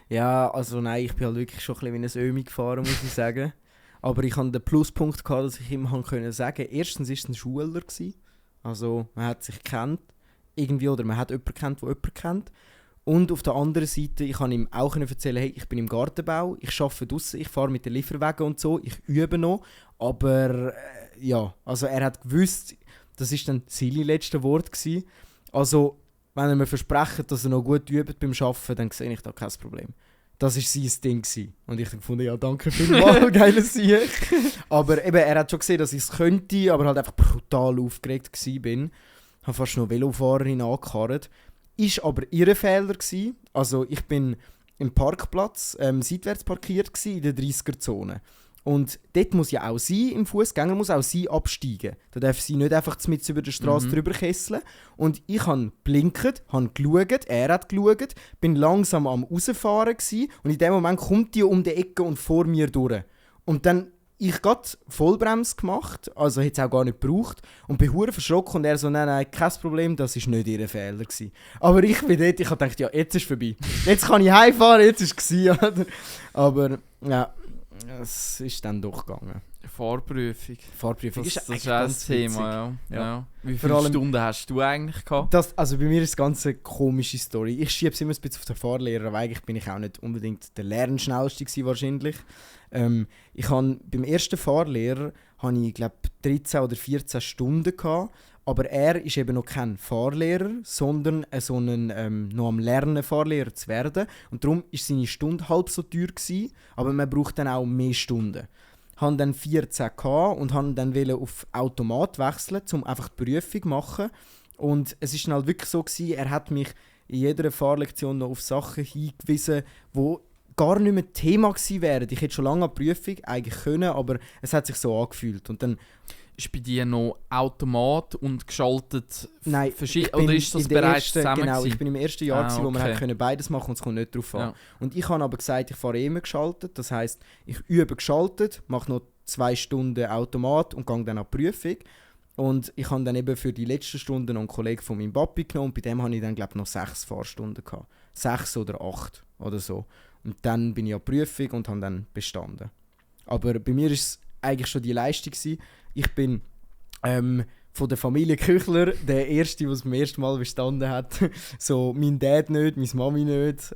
Ja, also nein, ich bin halt wirklich schon ein bisschen wie ein Ömi gefahren, muss ich sagen. Aber ich hatte den Pluspunkt gehabt, dass ich ihm sagen konnte. Erstens war es ein Schüler. Also man hat sich gekannt. Irgendwie, oder man hat jemanden kennt, der jemanden kennt. Und auf der anderen Seite, ich konnte ihm auch erzählen, hey, ich bin im Gartenbau, ich arbeite draussen, ich fahre mit den Lieferwagen und so, ich übe noch. Aber ja, also er hat gewusst, das war dann sein letztes Wort gewesen. Also, wenn er mir verspricht, dass er noch gut übt beim Arbeiten, dann sehe ich da kein Problem. Das war sein Ding gewesen. Und ich fand, ja, danke vielmals, geiles Sieg. Aber eben, er hat schon gesehen, dass ich es könnte, aber halt einfach brutal aufgeregt war. Ich habe fast noch Velofahrerin angekarrt. Ist aber ihr Fehler gewesen. Also ich bin im Parkplatz seitwärts parkiert gewesen, in der 30er-Zone. Und dort muss ja auch sie, im Fußgänger muss auch sie absteigen. Da darf sie nicht einfach mit über die Straße drüber kesseln. Und ich habe blinkt, habe geschaut, er hat geschaut, bin langsam am rausfahren gewesen, und in dem Moment kommt die um die Ecke und vor mir durch. Und dann ich gerade Vollbremse gemacht, also hätte es auch gar nicht gebraucht, und bin hure verschrocken und er so, nein, kein Problem, das war nicht ihr Fehler gewesen. Aber ich bin dort, ich habe gedacht, ja, jetzt ist es vorbei. Jetzt kann ich heimfahren, jetzt ist es gewesen, aber ja, es ist dann doch gegangen. Fahrprüfung. Fahrprüfung Das ist ist ein Thema, ja. Ja. Wie Vor viele allem- Stunden hast du eigentlich gehabt? Also bei mir ist es ganz eine komische Story. Ich schiebe es immer ein bisschen auf den Fahrlehrer, aber eigentlich bin ich auch nicht unbedingt der Lernschnellste gewesen, wahrscheinlich. Ich habe beim ersten Fahrlehrer habe ich glaube 13 oder 14 Stunden gehabt, aber er ist eben noch kein Fahrlehrer, sondern so ein noch am Lernen Fahrlehrer zu werden, und darum ist seine Stunde halb so teuer gewesen, aber man braucht dann auch mehr Stunden. Ich hatte dann 14 gehabt und wollte dann auf Automat wechseln, um einfach die Prüfung zu machen. Und es war dann halt wirklich so gewesen, er hat mich in jeder Fahrlektion noch auf Sachen hingewiesen, die gar nicht mehr Thema gewesen wären. Ich hätte schon lange eine Prüfung eigentlich können, aber es hat sich so angefühlt. Und dann, Ist bei dir noch Automat und geschaltet nein, oder ist das in der bereits ersten, zusammen genau, gewesen? ich bin im ersten Jahr, gewesen, wo man okay. hat beides machen konnte, und es kommt nicht drauf an. Ja. Und ich habe aber gesagt, ich fahre immer geschaltet. Das heisst, ich übe geschaltet, mache noch 2 Stunden Automat und gehe dann an die Prüfung. Und ich habe dann eben für die letzten Stunden noch einen Kollegen von meinem Papi genommen, und bei dem hatte ich dann, glaube ich, noch 6 Fahrstunden gehabt. 6 oder 8 oder so. Und dann bin ich an die Prüfung und habe dann bestanden. Aber bei mir war es eigentlich schon die Leistung gewesen. Ich bin von der Familie Küchler der Erste, der es beim ersten Mal bestanden hat. So, mein Dad nicht, meine Mami nicht.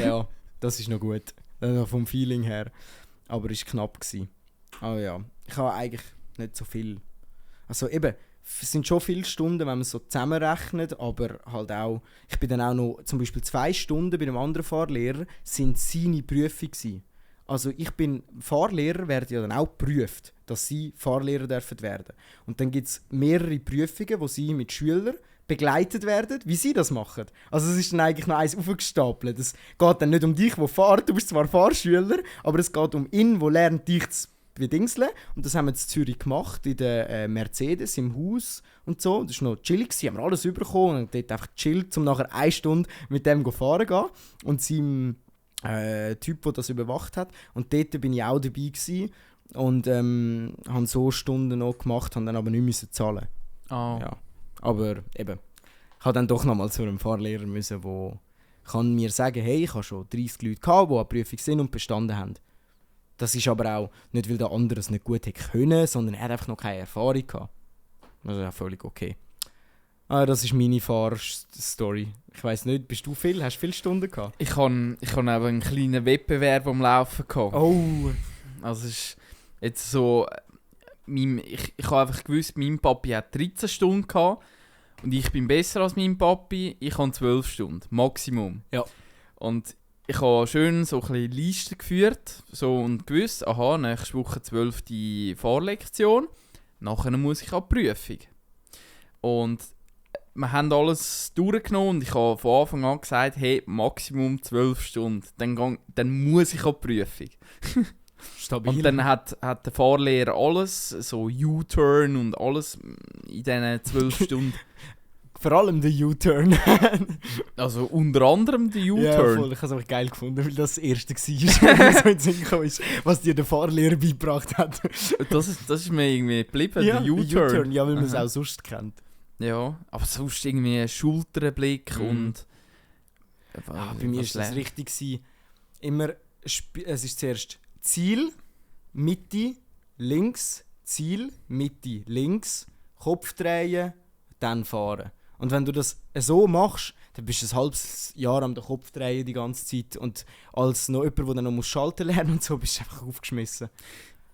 Ja, das ist noch gut. Vom Feeling her. Aber es war knapp gewesen. Aber ja, ich habe eigentlich nicht so viel. Also eben, es sind schon viele Stunden, wenn man so zusammenrechnet, aber halt auch, ich bin dann auch noch, zum Beispiel 2 Stunden bei einem anderen Fahrlehrer, sind seine Prüfung gewesen. Also Fahrlehrer werden ja dann auch geprüft, dass sie Fahrlehrer dürfen werden. Und dann gibt es mehrere Prüfungen, wo sie mit Schülern begleitet werden, wie sie das machen. Also es ist dann eigentlich noch eins aufgestapelt. Es geht dann nicht um dich, der fährt, du bist zwar Fahrschüler, aber es geht um ihn, der lernt, dich zu bedingseln. Und das haben wir in Zürich gemacht, in der Mercedes, im Haus und so. Das war noch chillig, sie haben alles bekommen und dort einfach gechillt, um nachher 1 Stunde mit dem fahren zu gehen. Und seinem Typ, der das überwacht hat. Und dort bin ich auch dabei gewesen und habe so Stunden noch gemacht, habe dann aber nicht müssen zahlen. Oh. Ja. Aber eben, ich habe dann doch nochmal zu einem Fahrlehrer müssen, der kann mir sagen, hey, ich habe schon 30 Leute gehabt, die an der Prüfung sind und bestanden haben. Das ist aber auch nicht, weil der andere es nicht gut hätte können, sondern er hat einfach noch keine Erfahrung gehabt. Das ist ja völlig okay. Das ist meine Fahrstory. Ich weiss nicht, hast du viele Stunden gehabt? Ich habe eben einen kleinen Wettbewerb am Laufen gehabt. Oh! Also es ist jetzt so, ich habe einfach gewusst, mein Papi hat 13 Stunden gehabt und ich bin besser als mein Papi. Ich habe 12 Stunden, Maximum. Ja. Und ich habe schön so ein bisschen Listen geführt so, und gewusst, aha, nächste Woche 12. Fahrlektion, nachher muss ich an die Prüfung. Und wir haben alles durchgenommen und ich habe von Anfang an gesagt, hey, Maximum 12 Stunden, dann muss ich an die Prüfung. Stabil. Und dann hat der Fahrlehrer alles, so U-Turn und alles in diesen 12 Stunden. Vor allem der U-Turn. Also unter anderem der Ja, U-Turn. voll. Ich habe es einfach geil gefunden, weil das erste war, was so in den Sinn gekommen ist, was dir der Fahrlehrer beigebracht hat. Das ist mir irgendwie geblieben, Ja, der U-Turn. ja, weil man es Aha. auch sonst kennt. Ja, aber sonst irgendwie ein Schulterblick Mhm. und... Bei mir war das richtig. Immer, es ist zuerst Ziel, Mitte, links, Ziel, Mitte, links, Kopf drehen, dann fahren. Und wenn du das so machst, dann bist du ein halbes Jahr am Kopf drehen die ganze Zeit. Und als noch jemand, der dann noch schalten lernen und so, bist du einfach aufgeschmissen.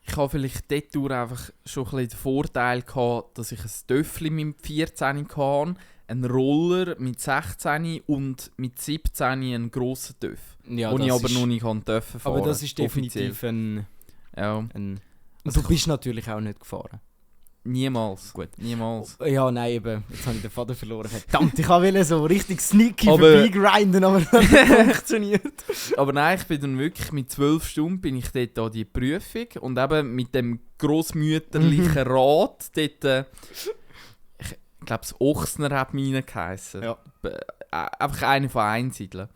Ich habe vielleicht dort einfach schon ein bisschen den Vorteil gehabt, dass ich ein Töffli mit 14 hatte, einen Roller mit 16 und mit 17 einen grossen Töff. Ja, den ich das aber ist- noch nicht dürfen fahren. Aber das ist definitiv offiziell. ein... Ja, Und Also du bist natürlich auch nicht gefahren. niemals. Gut. Niemals. Ja, nein, eben. Jetzt habe ich den Faden verloren. Verdammt, ich wollte so richtig sneaky Aber- vorbeigrinden, aber das hat nicht funktioniert. Aber nein, ich bin dann wirklich mit 12 Stunden bin ich dort an die Prüfung und eben mit dem grossmütterlichen Rad dort, ich glaube, das Ochsner hat mir geheissen. Ja. Einfach einer von Einsiedeln.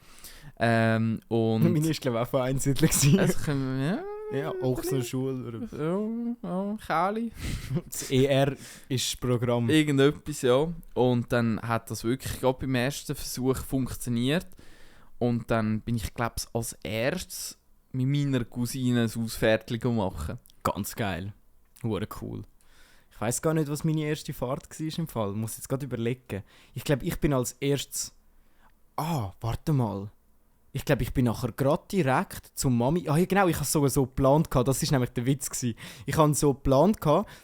Meine Und... war, glaube ich, auch von Einsiedler. gewesen. Also können wir... Ja, Ochsner Schule. Oder Ja, Käli. das ER ist das Programm. Irgendetwas, ja. Und dann hat das wirklich gerade beim ersten Versuch funktioniert. Und dann bin ich, glaube ich, als erstes mit meiner Cousine ein Ausfertigung machen. Ganz geil. Hure cool. Ich weiß gar nicht, was meine erste Fahrt war im Fall. Muss jetzt gerade überlegen. Ich glaube, ich bin als erstes... warte mal. Ich glaube, ich bin nachher gerade direkt zum Mami... Ah ja, genau, ich habe sogar so geplant. Das war nämlich der Witz. Ich habe so geplant,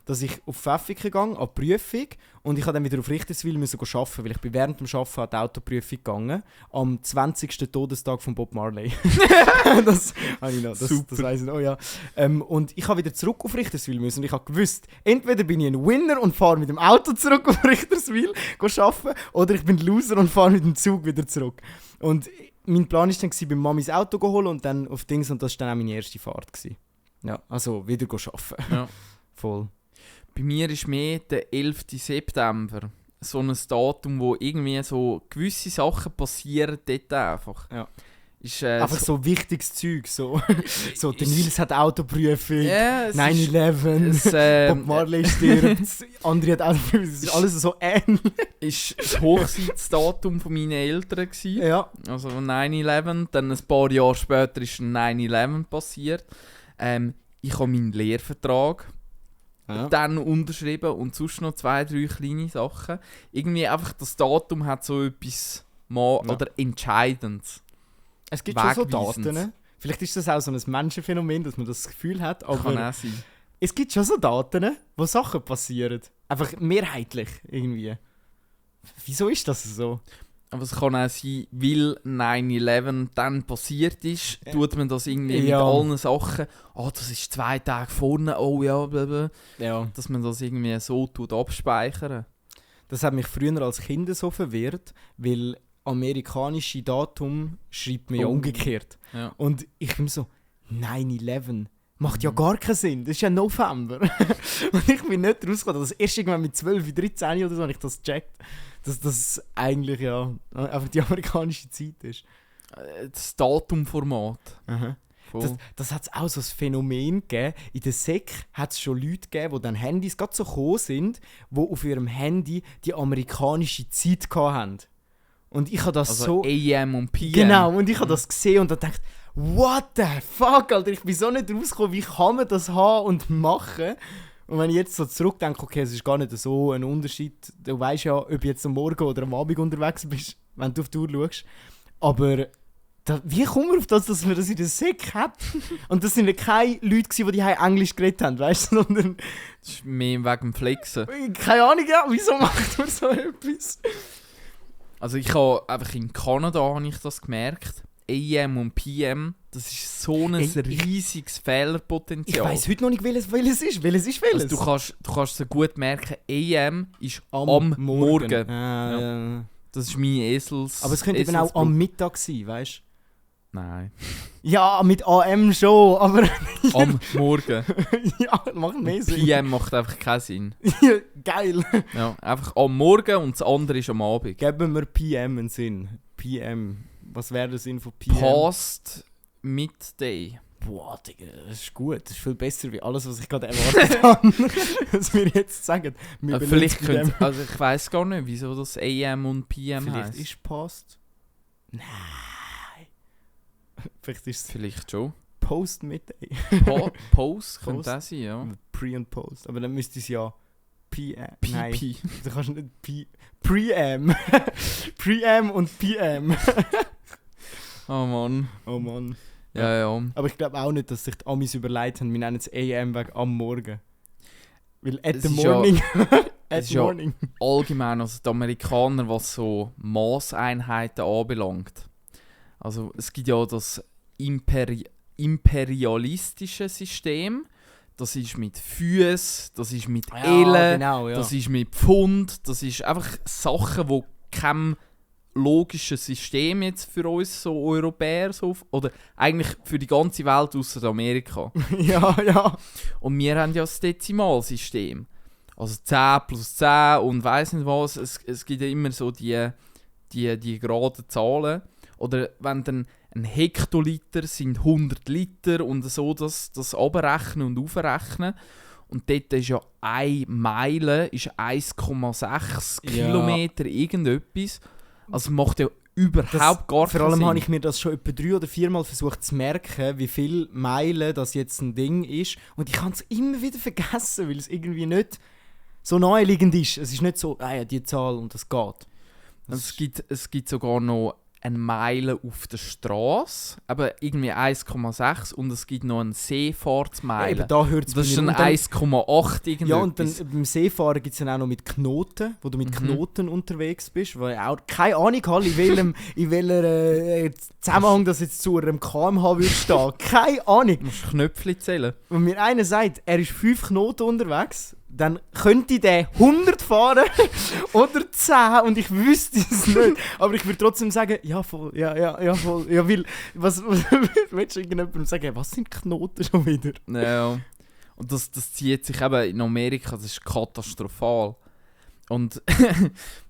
dass ich auf Pfäffiken gehe, an die Prüfung. Und ich musste dann wieder auf Richterswil arbeiten, weil ich bin während dem Arbeiten an die Autoprüfung gegangen. Am 20. Todestag von Bob Marley. Das habe ich noch. Das weiss ich noch, ja. Und ich habe wieder zurück auf Richterswil müssen. Und ich habe gewusst, entweder bin ich ein Winner und fahre mit dem Auto zurück auf Richterswil arbeiten, oder ich bin ein Loser und fahre mit dem Zug wieder zurück. Und mein Plan war dann, bei Mamis Auto zu holen und dann auf Dings, und das war dann auch meine erste Fahrt gewesen. Ja, also wieder arbeiten. Ja. Voll. Bei mir ist mehr der 11. September. So ein Datum, wo irgendwie so gewisse Sachen passieren dort einfach. Ja. Ist, Einfach so wichtiges Zeug. So, so der Nils hat Autoprüfung, Ja, es 9/11, ist, Bob Marley stirbt, andere hat Autoprüfung. Es ist alles so ähnlich. ist das Hochzeitsdatum von meinen Eltern gewesen. Ja. Also 9/11. Dann ein paar Jahre später ist 9/11 passiert. Ich habe meinen Lehrvertrag dann unterschrieben und sonst noch 2, 3 kleine Sachen. Irgendwie einfach das Datum hat so etwas oder Entscheidendes. Es gibt schon so Wegweisend. Daten. Ne? Vielleicht ist das auch so ein Menschenphänomen, dass man das Gefühl hat. Kann Aber auch sein. es gibt schon so Daten, wo Sachen passieren. Einfach mehrheitlich irgendwie. Wieso ist das so? Aber es kann auch sein, weil 9/11 dann passiert ist, tut man das irgendwie Ja. mit allen Sachen. Das ist 2 Tage vorne, oh ja, blablabla. Ja. Dass man das irgendwie so abspeichern. Das hat mich früher als Kind so verwirrt, weil amerikanische Datum schreibt man ja Oh. umgekehrt. Ja. Und ich bin so, 9/11 macht ja gar keinen Sinn, das ist ja November. Und ich bin nicht rausgekommen, dass erst irgendwann mit 12, 13 oder so habe ich das gecheckt, dass das eigentlich ja einfach die amerikanische Zeit ist. Das Datumformat. Das hat es auch so ein Phänomen gegeben. In der Sek hat es schon Leute gegeben, die dann Handys gerade so gekommen sind, die auf ihrem Handy die amerikanische Zeit hatten. Und ich habe das Also so... AM und PM. Genau, und ich habe das gesehen und dann dachte, what the fuck, Alter, ich bin so nicht rausgekommen, wie kann man das haben und machen? Und wenn ich jetzt so zurückdenke, okay, es ist gar nicht so ein Unterschied, du weißt ja, ob du jetzt am Morgen oder am Abend unterwegs bist, wenn du auf die Uhr schaust. Aber wie kommen wir auf das, dass man das in der Sek hat? Und das sind ja keine Leute gewesen, die Englisch geredet haben, weißt du, sondern, Das ist mehr wegen dem Flexen. keine Ahnung, ja, wieso macht man so etwas? Also ich habe einfach in Kanada habe ich das gemerkt. AM und PM, das ist so ein riesiges Fehlerpotenzial. Ich weiss heute noch nicht, welches ist. Welches ist welches? Also du kannst es gut merken, AM ist am Morgen. Ja. Das ist mein Esels. Aber es könnte eben auch am Mittag sein, weißt Nein. Ja, mit AM schon, aber Am Morgen. ja, macht mehr Sinn. PM macht einfach keinen Sinn. Geil. Ja, einfach am Morgen und das andere ist am Abend. Geben wir PM einen Sinn. PM. Was wäre der Sinn von PM? Past Midday. Boah, Digga, das ist gut. Das ist viel besser wie alles, was ich gerade erwartet habe. Was wir jetzt sagen. Wir Vielleicht benutzen könnte, dem. also ich weiß gar nicht, wieso das AM und PM Vielleicht heisst. ist Past. Nein. Vielleicht ist es Vielleicht schon. Post Midday. Post könnte Post. das sein, ja. Pre und Post. Aber dann müsste es ja PM. Nein, PP. du kannst nicht Pre-Am. Pre-Am und PM. Oh Mann. Oh Mann. Ja, ja. Aber ich glaube auch nicht, dass sich die Amis überlegt haben, wir nennen es AM wegen am Morgen. Weil at Es the ist ja- morning. es ist ja- Allgemein, also die Amerikaner, was so Maßeinheiten anbelangt. Also es gibt ja das imperialistische System. Das ist mit Füßen, das ist mit Ellen, genau, ja. das ist mit Pfund. Das ist einfach Sachen, die kein logisches System jetzt für uns so Europäer so, oder eigentlich für die ganze Welt außer Amerika. ja. Und wir haben ja das Dezimalsystem. Also 10 plus 10 und weiss nicht was. Es gibt ja immer so die geraden Zahlen. Oder wenn dann ein Hektoliter sind 100 Liter und so das abrechnen und aufrechnen. Und dort ist ja 1 Meile ist 1,6 Ja. Kilometer irgendetwas. Also macht ja überhaupt gar Vor keinen allem Sinn. habe ich mir das schon etwa 3 oder 4 Mal versucht zu merken, wie viele Meilen das jetzt ein Ding ist. Und ich kann es immer wieder vergessen, weil es irgendwie nicht so naheliegend ist. Es ist nicht so, ja, die Zahl und das geht. Es gibt sogar noch eine Meile auf der Straße, aber irgendwie 1,6 und es gibt noch eine Seefahrtsmeile. Eben, da hört es Das ist dann 1,8 irgendetwas. Ja, und dann beim Seefahren gibt es dann auch noch mit Knoten, wo du mit Knoten unterwegs bist, weil ich auch keine Ahnung habe, in welcher Zusammenhang das jetzt zu einem KMH würde stehen. Keine Ahnung. Du musst Knöpfchen zählen. Wenn mir einer sagt, er ist 5 Knoten unterwegs, dann könnte der 100 fahren oder 10 und ich wüsste es nicht. Aber ich würde trotzdem sagen, ja voll, ja voll. Ja, weil, was willst du irgendjemandem sagen, was sind Knoten schon wieder? Ja. Und das zieht sich eben in Amerika, das ist katastrophal. Und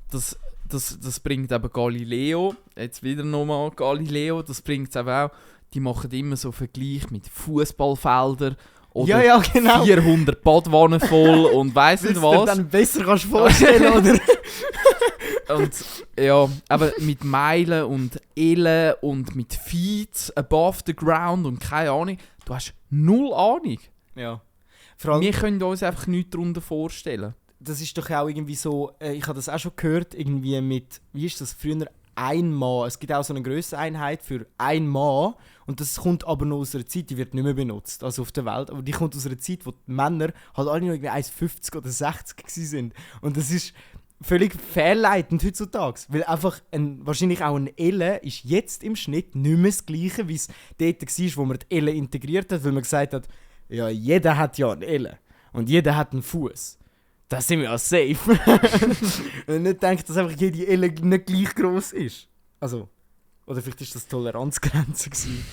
das bringt eben Galileo, jetzt wieder nochmal Galileo, das bringt es eben auch, die machen immer so Vergleich mit Fußballfeldern oder Ja, genau. 400 Badwannen voll und weiss Weil nicht du dir was. dann besser kannst vorstellen, oder? Und ja, aber mit Meilen und Ellen und mit Feet above the ground und keine Ahnung, du hast null Ahnung. Ja. Vor allem, Wir können uns einfach nichts darunter vorstellen. das ist doch auch irgendwie so, ich habe das auch schon gehört, irgendwie mit, wie ist das früher, ein Mann. Es gibt auch so eine Grösseneinheit für ein Mann und das kommt aber noch aus einer Zeit, die wird nicht mehr benutzt, also auf der Welt, aber die kommt aus einer Zeit, wo die Männer halt alle noch irgendwie 1,50 oder 60 waren. Und das ist völlig fehlleitend heutzutage, weil einfach wahrscheinlich auch ein Elle ist jetzt im Schnitt nicht mehr das Gleiche, wie es dort war, wo man die Elle integriert hat, weil man gesagt hat, ja, jeder hat ja eine Elle und jeder hat einen Fuß. Da sind wir ja safe. Und nicht denkt, dass einfach jede Elle nicht gleich gross ist. Also, oder vielleicht war das Toleranzgrenze gewesen.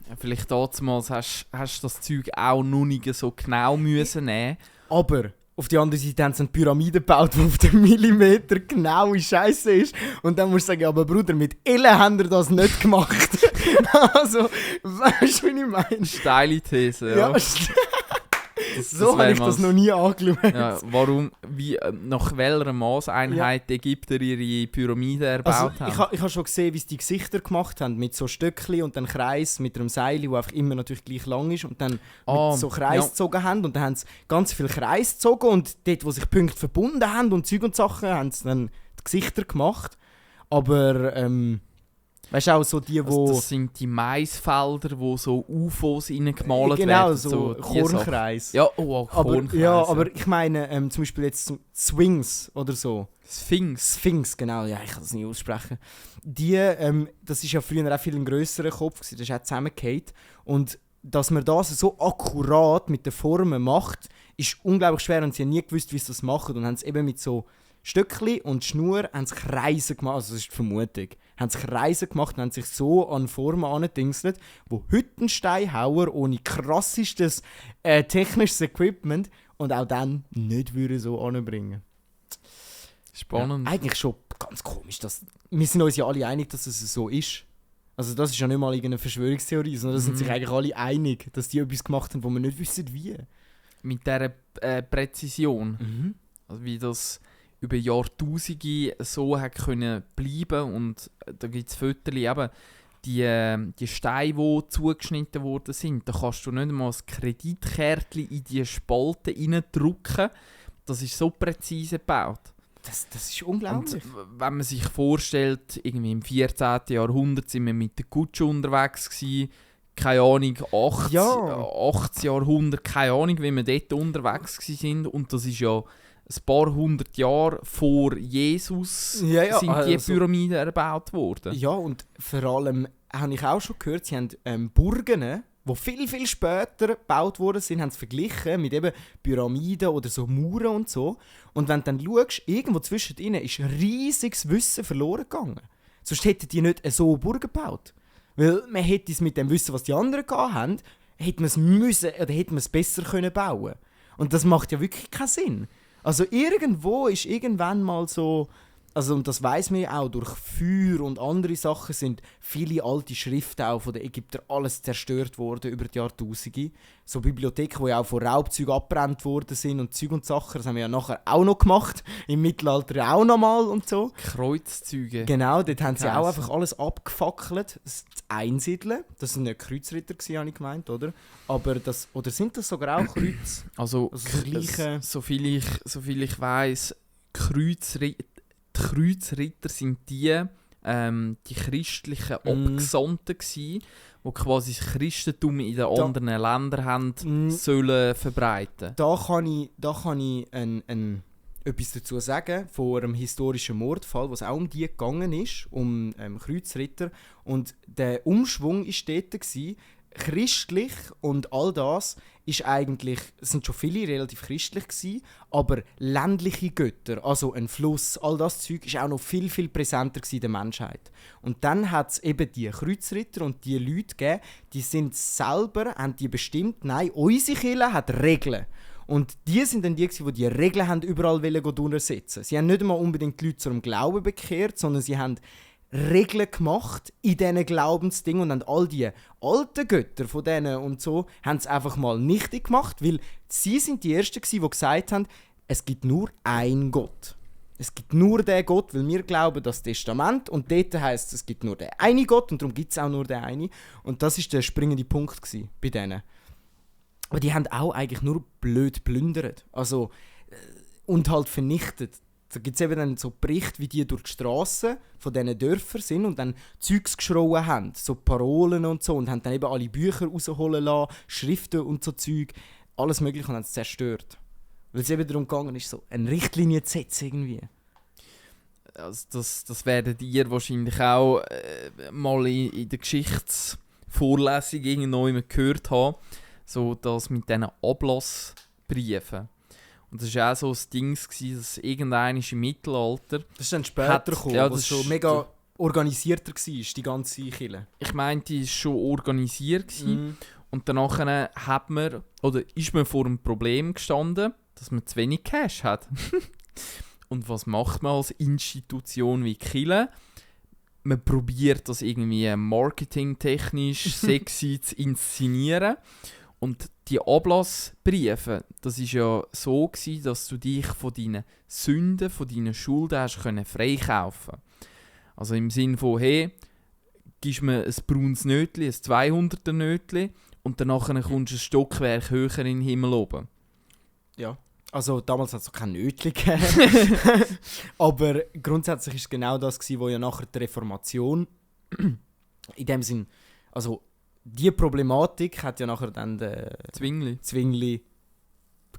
Ja, vielleicht damals hast du das Zeug auch noch nicht so genau müssen nehmen. Aber auf die andere Seite haben sie eine Pyramide gebaut, die auf den Millimeter genau Scheiße ist. Und dann musst du sagen, aber Bruder, mit Elle haben wir das nicht gemacht. Also, weißt du, wie ich meine? Steile These, ja. So habe ich das noch nie angeschaut. Ja, warum, nach welcher Maßeinheit die Ägypter ihre Pyramide erbaut Also, haben? ich habe schon gesehen, wie sie die Gesichter gemacht haben, mit so Stöckchen und dann Kreis mit einem Seil, der einfach immer natürlich gleich lang ist und dann mit so Kreis gezogen haben und dann haben sie ganz viel Kreis gezogen und dort, wo sich Punkte verbunden haben und Zeug und Sachen, haben sie dann die Gesichter gemacht. Aber, weißt du auch so die, wo... Also das sind die Maisfelder, wo so UFOs reingemalt genau, werden. so die Kornkreis. Sachen. Ja, Kornkreis. Ja, aber ich meine zum Beispiel jetzt Swings oder so. Sphinx, genau, ja, ich kann das nicht aussprechen. Die, das ist ja früher auch viel ein grösserer Kopf gewesen, das ist auch zusammengefallen. Und dass man das so akkurat mit den Formen macht, ist unglaublich schwer und sie haben nie gewusst, wie sie das machen. Und haben es eben mit so Stöckchen und Schnur haben sie Kreise gemacht, also das ist die Vermutung, haben sich Kreise gemacht und haben sich so an Formen angedingselt, wo heute ein Steinhauer ohne krassestes technisches Equipment und auch dann nicht würde so anbringen. Spannend. Ja, eigentlich schon ganz komisch. Wir sind uns ja alle einig, dass es so ist. Also das ist ja nicht mal irgendeine Verschwörungstheorie, sondern da sind sich eigentlich alle einig, dass die etwas gemacht haben, wo wir nicht wissen, wie. Mit dieser Präzision. Also wie das über Jahrtausende so hat können bleiben. Und da gibt es Fotos, eben die Steine, die zugeschnitten worden sind. Da kannst du nicht mal ein Kreditkärtchen in die Spalte reindrücken. Das ist so präzise gebaut. Das ist unglaublich. Und wenn man sich vorstellt, irgendwie im 14. Jahrhundert sind wir mit der Kutsche unterwegs gewesen, keine Ahnung, 18. Jahrhundert, keine Ahnung, wie wir dort unterwegs waren. Und das ist ja ein paar hundert Jahre vor Jesus sind die Pyramiden erbaut worden. Ja, und vor allem habe ich auch schon gehört, sie haben Burgen, die viel, viel später gebaut worden sind, haben es verglichen mit eben Pyramiden oder so Mauern und so. Und wenn du dann schaust, irgendwo zwischen ihnen ist riesiges Wissen verloren gegangen. Sonst hätten die nicht so Burgen gebaut. Weil man hätte es mit dem Wissen, was die anderen hatten, hätte man es besser können bauen. Und das macht ja wirklich keinen Sinn. Also irgendwo ist irgendwann mal so, also und das weiss man ja auch durch Feuer und andere Sachen, sind viele alte Schriften auch von den Ägyptern alles zerstört worden über die Jahrtausende. So Bibliotheken, die ja auch von Raubzeugen abbrennt worden sind und Zeug und Sachen, das haben wir ja nachher auch noch gemacht, im Mittelalter auch noch mal und so. Kreuzzüge. Genau, dort haben sie auch einfach alles abgefackelt, das Einsiedeln. Das sind nicht Kreuzritter gewesen, habe ich gemeint, oder? Aber das, oder sind das sogar auch Kreuz? Also das Gleiche. Soviel ich weiss, die Kreuzritter sind die christlichen Abgesandten gsi, die quasi das Christentum in den anderen Ländern haben sollen verbreiten. Da kann ich etwas dazu sagen, von einem historischen Mordfall, wo es auch um die gegangen ist, um Kreuzritter. Und der Umschwung war dort gewesen, christlich und all das ist eigentlich, es sind schon viele relativ christlich gewesen, aber ländliche Götter, also ein Fluss, all das Zeug ist auch noch viel, viel präsenter gewesen in der Menschheit. Und dann hat es eben die Kreuzritter und die Leute gegeben, die sind selber, haben die bestimmt, nein, unsere Kirche hat Regeln. Und die sind dann die Regeln haben überall durchsetzen. Sie haben nicht einmal unbedingt die Leute zum Glauben bekehrt, sondern sie haben Regeln gemacht in diesen Glaubensdingen und haben all die alten Götter von denen und so, haben es einfach mal nichtig gemacht, weil sie sind die Ersten gewesen, die gesagt haben, es gibt nur einen Gott. Es gibt nur den Gott, weil wir glauben das Testament und dort heisst es gibt nur den einen Gott und darum gibt es auch nur den einen. Und das war der springende Punkt gewesen bei denen. Aber die haben auch eigentlich nur blöd plündert. Also, und halt vernichtet. Da gibt es eben dann so Berichte, wie die durch die Strassen von diesen Dörfern sind und dann Zeugs geschrauen haben, so Parolen und so, und haben dann eben alle Bücher rausholen lassen, Schriften und so Zeug, alles mögliche, und haben es zerstört. Weil es eben darum gegangen ist, so eine Richtlinie zu setzen irgendwie. Also das werdet ihr wahrscheinlich auch mal in der Geschichtsvorlesung irgendwo gehört haben, so das mit diesen Ablassbriefen. Und das war auch so ein Ding, dass irgendeiner im Mittelalter... Das ist dann später gekommen, ja, das schon mega organisierter war, die ganze Kirche. Ich meine, die war schon organisiert. Und danach ist man vor einem Problem gestanden, dass man zu wenig Cash hat. Und was macht man als Institution wie Kirche? Man probiert das irgendwie marketingtechnisch sexy zu inszenieren. Und die Ablassbriefe, das war ja so, dass du dich von deinen Sünden, von deinen Schulden hast freikaufen. Also im Sinne von, hey, gibst mir ein braunes Nötli, ein 200er Nötli und danach kommst du ein Stockwerk höher in den Himmel oben. Ja, also damals hat es auch kein Nötli gegeben. Aber grundsätzlich war es genau das, was ja nachher die Reformation in dem Sinn, also die Problematik hat ja nachher dann der Zwingli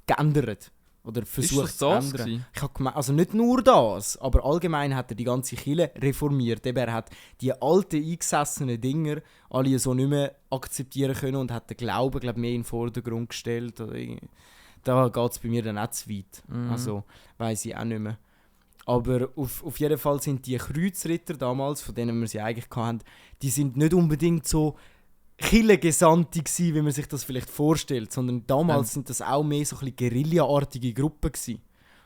geändert. Oder versucht zu ändern. Ich habe gemeint, also nicht nur das, aber allgemein hat er die ganze Kirche reformiert. Eben, er hat die alten, eingesessenen Dinger alle so nicht mehr akzeptieren können und hat den Glauben, mehr in den Vordergrund gestellt. Da geht es bei mir dann auch zu weit. Also, weiss ich auch nicht mehr. Aber auf jeden Fall sind die Kreuzritter damals, von denen wir sie eigentlich hatten, die sind nicht unbedingt so Kirchengesandte gsi, wie man sich das vielleicht vorstellt, sondern damals sind das auch mehr so ein bisschen Guerilla-artige Gruppen gsi.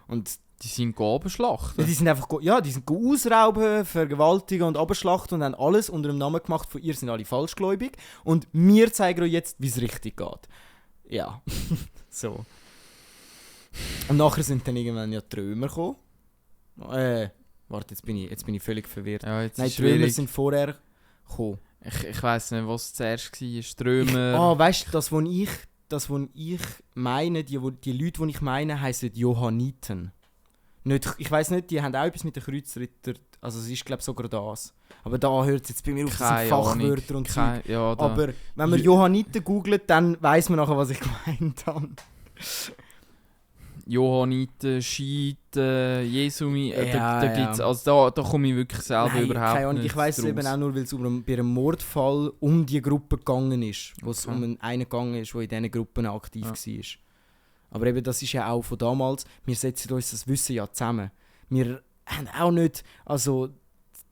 Und Die sind abgeschlachtet. die sind einfach die sind ausrauben, vergewaltigen und abschlachten und haben alles unter dem Namen gemacht von ihr sind alle falschgläubig und wir zeigen euch jetzt, wie es richtig geht. Ja, so. Und nachher sind dann irgendwann ja die Römer gekommen. Warte, jetzt bin ich völlig verwirrt. Ja, jetzt Nein, ist die Römer schwierig. sind vorher gekommen. Ich weiss nicht, was zuerst war. Die Römer. Ah, weißt du, das, was ich meine, die Leute, die ich meine, heissen Johanniten. Nicht, ich weiss nicht, die haben auch etwas mit den Kreuzrittern. Also es ist glaube ich sogar das. Aber da hört es jetzt bei mir auf, das sind Fachwörter und so. Ja, da. Aber wenn man Johanniten googelt, dann weiss man nachher, was ich gemeint habe. Johanniten, Schiiten, Jesumi, Ja, da ja. gibt's, also da komme ich wirklich selber Nein, überhaupt keine Ahnung. nicht Ich weiss es draus. eben auch nur, weil es bei einem Mordfall um die Gruppe gegangen ist. Wo es um einen gegangen ist, der in diesen Gruppen aktiv war. Aber eben, das ist ja auch von damals. Wir setzen uns das Wissen ja zusammen. Wir haben auch nicht, also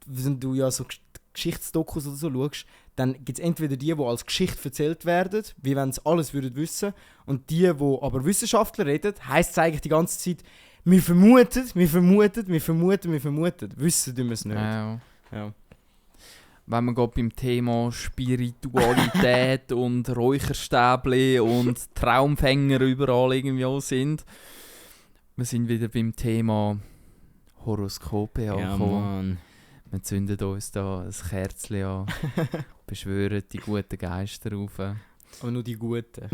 wenn du ja so Geschichtsdokus oder so schaust, dann gibt es entweder die als Geschichte erzählt werden, wie wenn sie alles würden wissen, und die aber Wissenschaftler reden, heisst es eigentlich die ganze Zeit, wir vermuten. Wissen tun wir es nicht. Ja. Ja. Wenn wir gerade beim Thema Spiritualität und Räucherstäbli und Traumfänger überall irgendwie auch sind, wir sind wieder beim Thema Horoskope angekommen. Mann. Wir zünden uns da ein Kerzchen an, beschwören die guten Geister auf. Aber nur die Guten.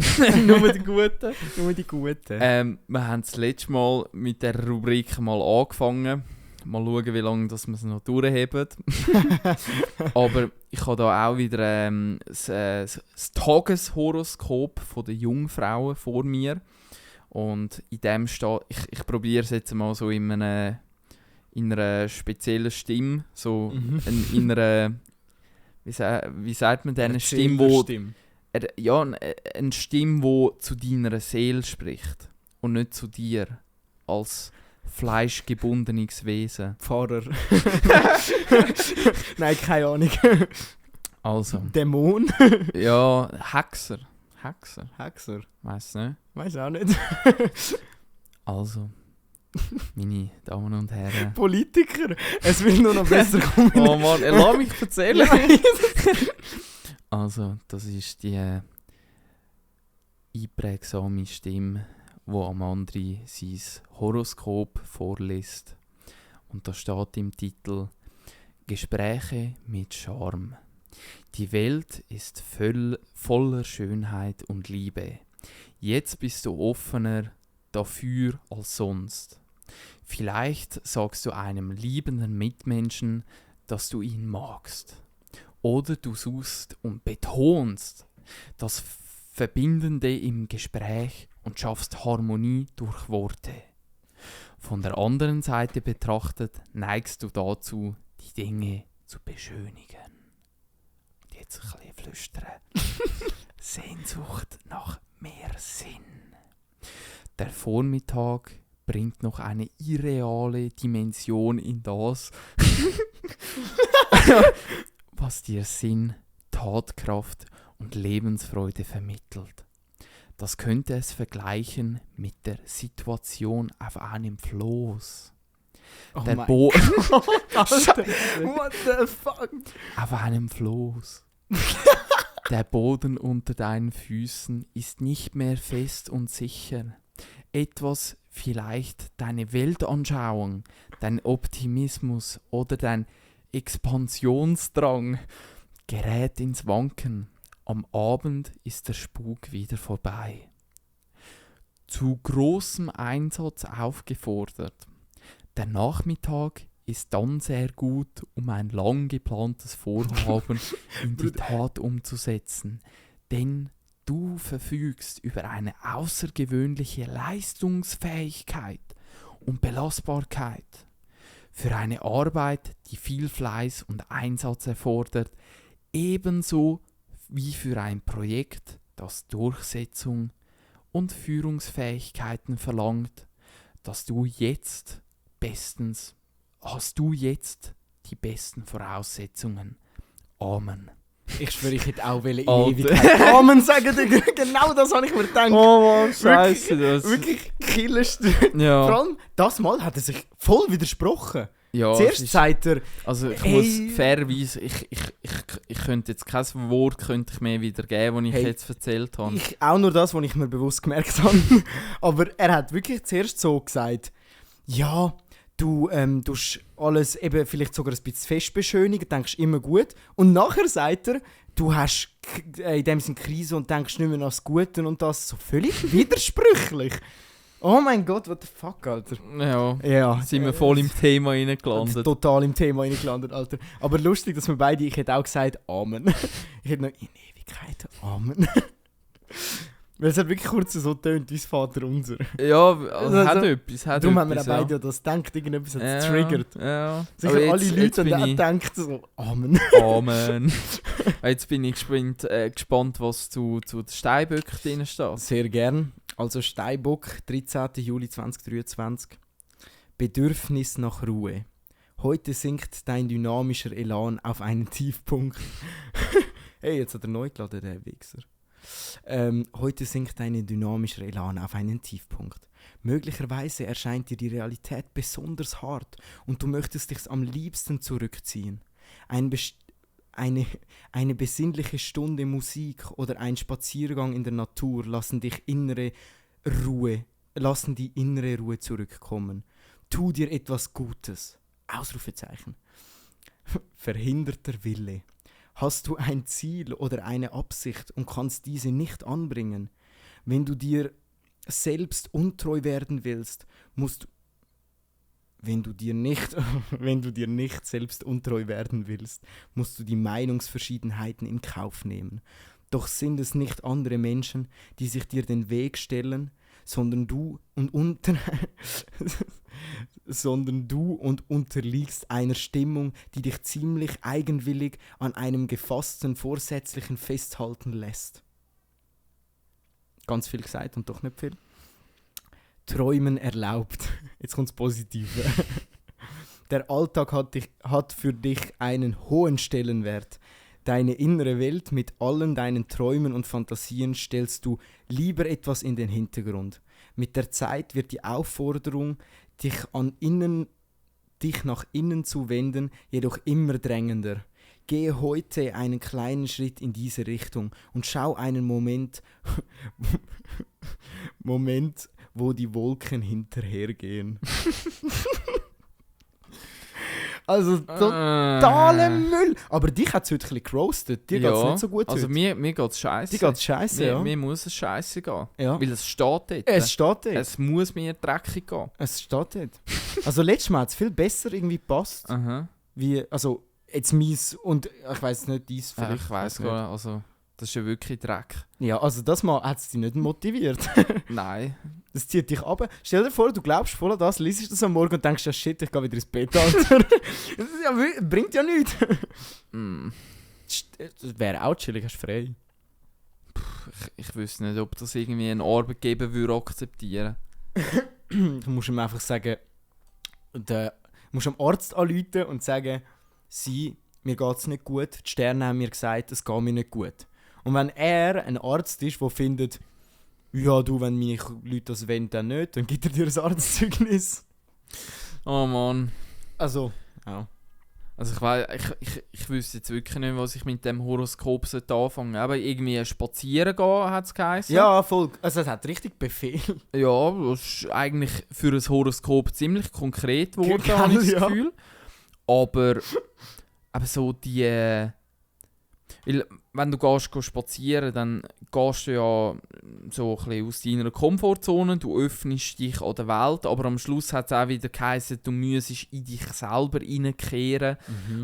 Nur die guten. Nur die Guten. Wir haben das letzte Mal mit der Rubrik mal angefangen. Mal schauen, wie lange wir es noch durchheben. Aber ich habe da auch wieder das Tageshoroskop der Jungfrauen vor mir. Und in dem steht, ich probiere es jetzt mal so in einer speziellen Stimme. So in einer, wie sagt man denn, eine Stimme, wo... Ja, eine Stimme, die zu deiner Seele spricht und nicht zu dir als fleischgebundenes Wesen. Pfarrer. Nein, keine Ahnung. Also, Dämon. ja, Hexer. Hexer. Weiss nicht. Weiß auch nicht. Also, meine Damen und Herren. Politiker. Es will nur noch besser kommen. Oh Mann, lass mich erzählen. Nein. Also, das ist die einprägsame Stimme, wo am anderen sein Horoskop vorliest. Und da steht im Titel Gespräche mit Charme. Die Welt ist voller Schönheit und Liebe. Jetzt bist du offener dafür als sonst. Vielleicht sagst du einem liebenden Mitmenschen, dass du ihn magst. Oder du suchst und betonst das Verbindende im Gespräch und schaffst Harmonie durch Worte. Von der anderen Seite betrachtet neigst du dazu, die Dinge zu beschönigen. Und jetzt ein bisschen flüstern. Sehnsucht nach mehr Sinn. Der Vormittag bringt noch eine irreale Dimension in das, was dir Sinn, Tatkraft und Lebensfreude vermittelt. Das könnte es vergleichen mit der Situation auf einem Floß. Oh Der mein Alter. What the fuck? Auf einem Floß. Der Boden unter deinen Füßen ist nicht mehr fest und sicher. Etwas, vielleicht deine Weltanschauung, dein Optimismus oder dein Expansionsdrang gerät ins Wanken. Am Abend ist der Spuk wieder vorbei. Zu großem Einsatz aufgefordert. Der Nachmittag ist dann sehr gut, um ein lang geplantes Vorhaben in die Tat umzusetzen. Denn du verfügst über eine außergewöhnliche Leistungsfähigkeit und Belastbarkeit. Für eine Arbeit, die viel Fleiß und Einsatz erfordert, ebenso wie für ein Projekt, das Durchsetzung und Führungsfähigkeiten verlangt, das du jetzt bestens hast du jetzt die besten Voraussetzungen. Amen. Ich schwöre, ich hätte auch in Alter. Ewigkeit Amen sagen. Digga. Genau das habe ich mir gedacht. Mann, scheiße. Wirklich killerst. Ja. Vor allem, das Mal hat er sich voll widersprochen. Ja, Zuerst es ist- sagt er, Also ich Hey. muss fairerweise, ich könnte jetzt kein Wort könnte ich mehr wiedergeben, das ich Hey. jetzt erzählt habe. ich auch nur das, was ich mir bewusst gemerkt habe. Aber er hat wirklich zuerst so gesagt, ja, du tust alles eben vielleicht sogar ein bisschen fest beschönigen, denkst immer gut. Und nachher sagt er, du hast in dem Sinne Krise und denkst nicht mehr an das Gute und das so völlig widersprüchlich. Oh mein Gott, what the fuck, Alter. Ja, Ja, sind wir voll im Thema reingelandet. total im Thema reingelandet, Alter. Aber lustig, dass wir beide, ich hätte auch gesagt, Amen. Ich hätte noch in Ewigkeit Amen. Weil es hat wirklich kurz so tönt wie das Vater unser. Ja, also Also, hat etwas. Hat Darum haben wir auch etwas, beide ja das gedacht, irgendetwas hat es ja. triggert. Ja. Sicher Aber alle Leute jetzt haben bin auch ich, gedacht so, Amen. Amen. Jetzt bin ich gespannt, was zu den Steinböcken drin steht. Sehr gern. Also Steinbock, 13. Juli 2023. Bedürfnis nach Ruhe. Heute sinkt dein dynamischer Elan auf einen Tiefpunkt. Hey, jetzt hat er neu geladen, der Wichser. Heute sinkt dein dynamischer Elan auf einen Tiefpunkt. Möglicherweise erscheint dir die Realität besonders hart und du möchtest dich am liebsten zurückziehen. Eine besinnliche Stunde Musik oder ein Spaziergang in der Natur lassen die innere Ruhe zurückkommen. Tu dir etwas Gutes. Ausrufezeichen. Verhinderter Wille. Hast du ein Ziel oder eine Absicht und kannst diese nicht anbringen? Wenn du dir selbst untreu werden willst, wenn du dir nicht selbst untreu werden willst, musst du die Meinungsverschiedenheiten in Kauf nehmen. Doch sind es nicht andere Menschen, die sich dir den Weg stellen, sondern du und unterliegst einer Stimmung, die dich ziemlich eigenwillig an einem gefassten Vorsätzlichen festhalten lässt. Ganz viel gesagt und doch nicht viel. Träumen erlaubt. Jetzt kommt's Positive. Der Alltag hat für dich einen hohen Stellenwert. Deine innere Welt mit allen deinen Träumen und Fantasien stellst du lieber etwas in den Hintergrund. Mit der Zeit wird die Aufforderung, dich nach innen zu wenden, jedoch immer drängender. Gehe heute einen kleinen Schritt in diese Richtung und schau einen Moment, wo die Wolken hinterhergehen. Also totale Müll. Aber dich hat es heute ein bisschen geroastet. Dir geht es nicht so gut also heute. mir geht es scheiße. Dir geht es scheisse, ja. Mir muss es scheiße gehen. Ja. Weil es steht dort. Es steht dort. Es muss mir dreckig gehen. Es steht dort. Also letztes Mal hat es viel besser irgendwie gepasst. Aha. Wie, also jetzt meins und ich weiss nicht, dies Ja, vielleicht. ich weiss gar nicht. Also, das ist ja wirklich Dreck. Ja, also das Mal hat es dich nicht motiviert. Nein. Das zieht dich ab. Stell dir vor, du glaubst voll an das, liest das am Morgen und denkst, ja shit, ich gehe wieder ins Bett, Alter. Das ist ja, bringt ja nichts. Mm. Das wäre auch chillig, hast frei. Ich wüsste nicht, ob das irgendwie ein Arbeitgeber würde akzeptieren. Du musst ihm einfach sagen, du musst am Arzt anrufen und sagen, mir geht es nicht gut, die Sterne haben mir gesagt, es geht mir nicht gut. Und wenn er ein Arzt ist, der findet, ja du, wenn meine Leute das wollen, dann nicht, dann gibt er dir ein Arztzeugnis. Oh Mann. Also, ja. Also ich wüsste jetzt wirklich nicht, was ich mit dem Horoskop anfangen sollte. Aber irgendwie spazieren gehen, hat es geheißen. Ja, voll. Also es hat richtig Befehl. Ja, das ist eigentlich für ein Horoskop ziemlich konkret geworden, Gell, habe ich das ja. Gefühl. Aber so die... Weil, wenn du gehst spazieren, dann gehst du ja so ein bisschen aus deiner Komfortzone, du öffnest dich an der Welt, aber am Schluss hat es auch wieder geheißen, du müsstest in dich selber reinkehren.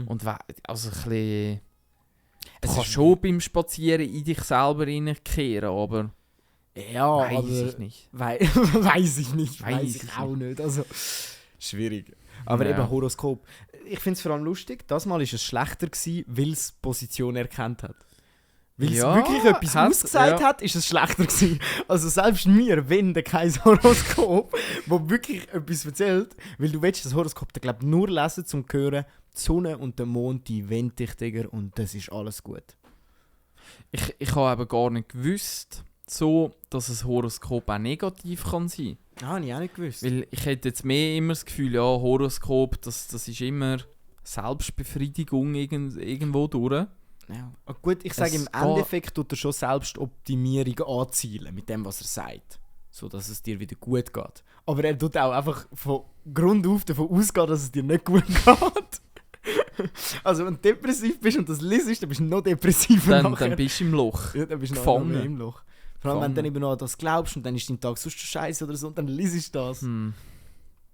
Und also ein bisschen... Du Es kannst ist- schon beim Spazieren in dich selber reinkehren, aber Ja, weiß aber... ich nicht. Weiß ich nicht. Weiss Weiß ich ich auch nicht. Also, schwierig. Aber Ja. eben Horoskop. Ich finde es vor allem lustig, das Mal war es schlechter, weil es Position erkannt hat. Weil es Ja, wirklich etwas ausgesagt ja. hat, ist es schlechter gewesen. Also selbst mir, wenn der kein Horoskop, wo wirklich etwas erzählt, weil du willst das Horoskop dann, glaub, nur lesen, um zu hören, die Sonne und der Mond, die wollen dich, Digga, und das ist alles gut. Ich habe eben gar nicht gewusst, so, dass ein Horoskop auch negativ kann sein. Ah, habe ich auch nicht gewusst. Weil ich hätte jetzt mehr immer das Gefühl, ja, Horoskop, das ist immer Selbstbefriedigung irgendwo durch. Ja. Gut, ich sage, im Endeffekt tut er schon Selbstoptimierung anzielen mit dem, was er sagt. So, dass es dir wieder gut geht. Aber er tut auch einfach von Grund auf davon ausgehen, dass es dir nicht gut geht. Also, wenn du depressiv bist und das liest, dann bist du noch depressiver Dann bist du im Loch. Ja, dann bist du noch gefangen. mehr im Loch. Vor allem, wenn du dann eben noch an das glaubst und dann ist dein Tag sonst schon scheiße oder so, und dann liest du das.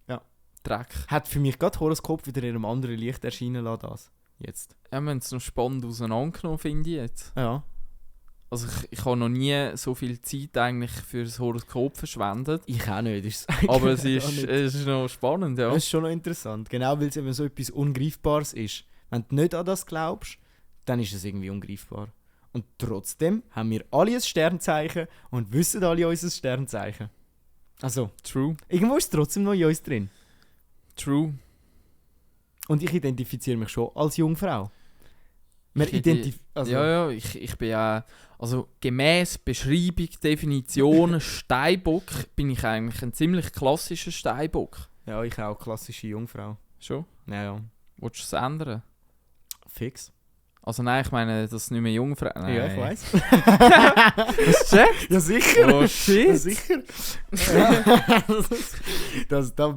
Ja. Dreck. Hat für mich gerade Horoskop wieder in einem anderen Licht erschienen lassen, das. Jetzt. Ja, wir haben es noch spannend auseinandergenommen, finde ich jetzt. Ja. Also ich habe noch nie so viel Zeit eigentlich für das Horoskop verschwendet. Ich auch nicht. Ist Aber es eigentlich auch ist, nicht. es ist noch spannend, ja. Das ist schon noch interessant. Genau, weil es eben so etwas Ungreifbares ist. Wenn du nicht an das glaubst, dann ist es irgendwie ungreifbar. Und trotzdem haben wir alle ein Sternzeichen und wissen alle unser Sternzeichen. Also, True. irgendwo ist es trotzdem noch in uns drin. True. Und ich identifiziere mich schon als Jungfrau. Ich bin ja, also gemäß Beschreibung, Definition Steinbock bin ich eigentlich ein ziemlich klassischer Steinbock. Ja, ich auch klassische Jungfrau. Schon? Ja, ja. Willst du es ändern? Fix. Also nein, ich meine, das ist nicht mehr Jungfrau. Nein. Ja, ich weiss. Hast du gecheckt? Ja, sicher. Oh shit. Ja, sicher.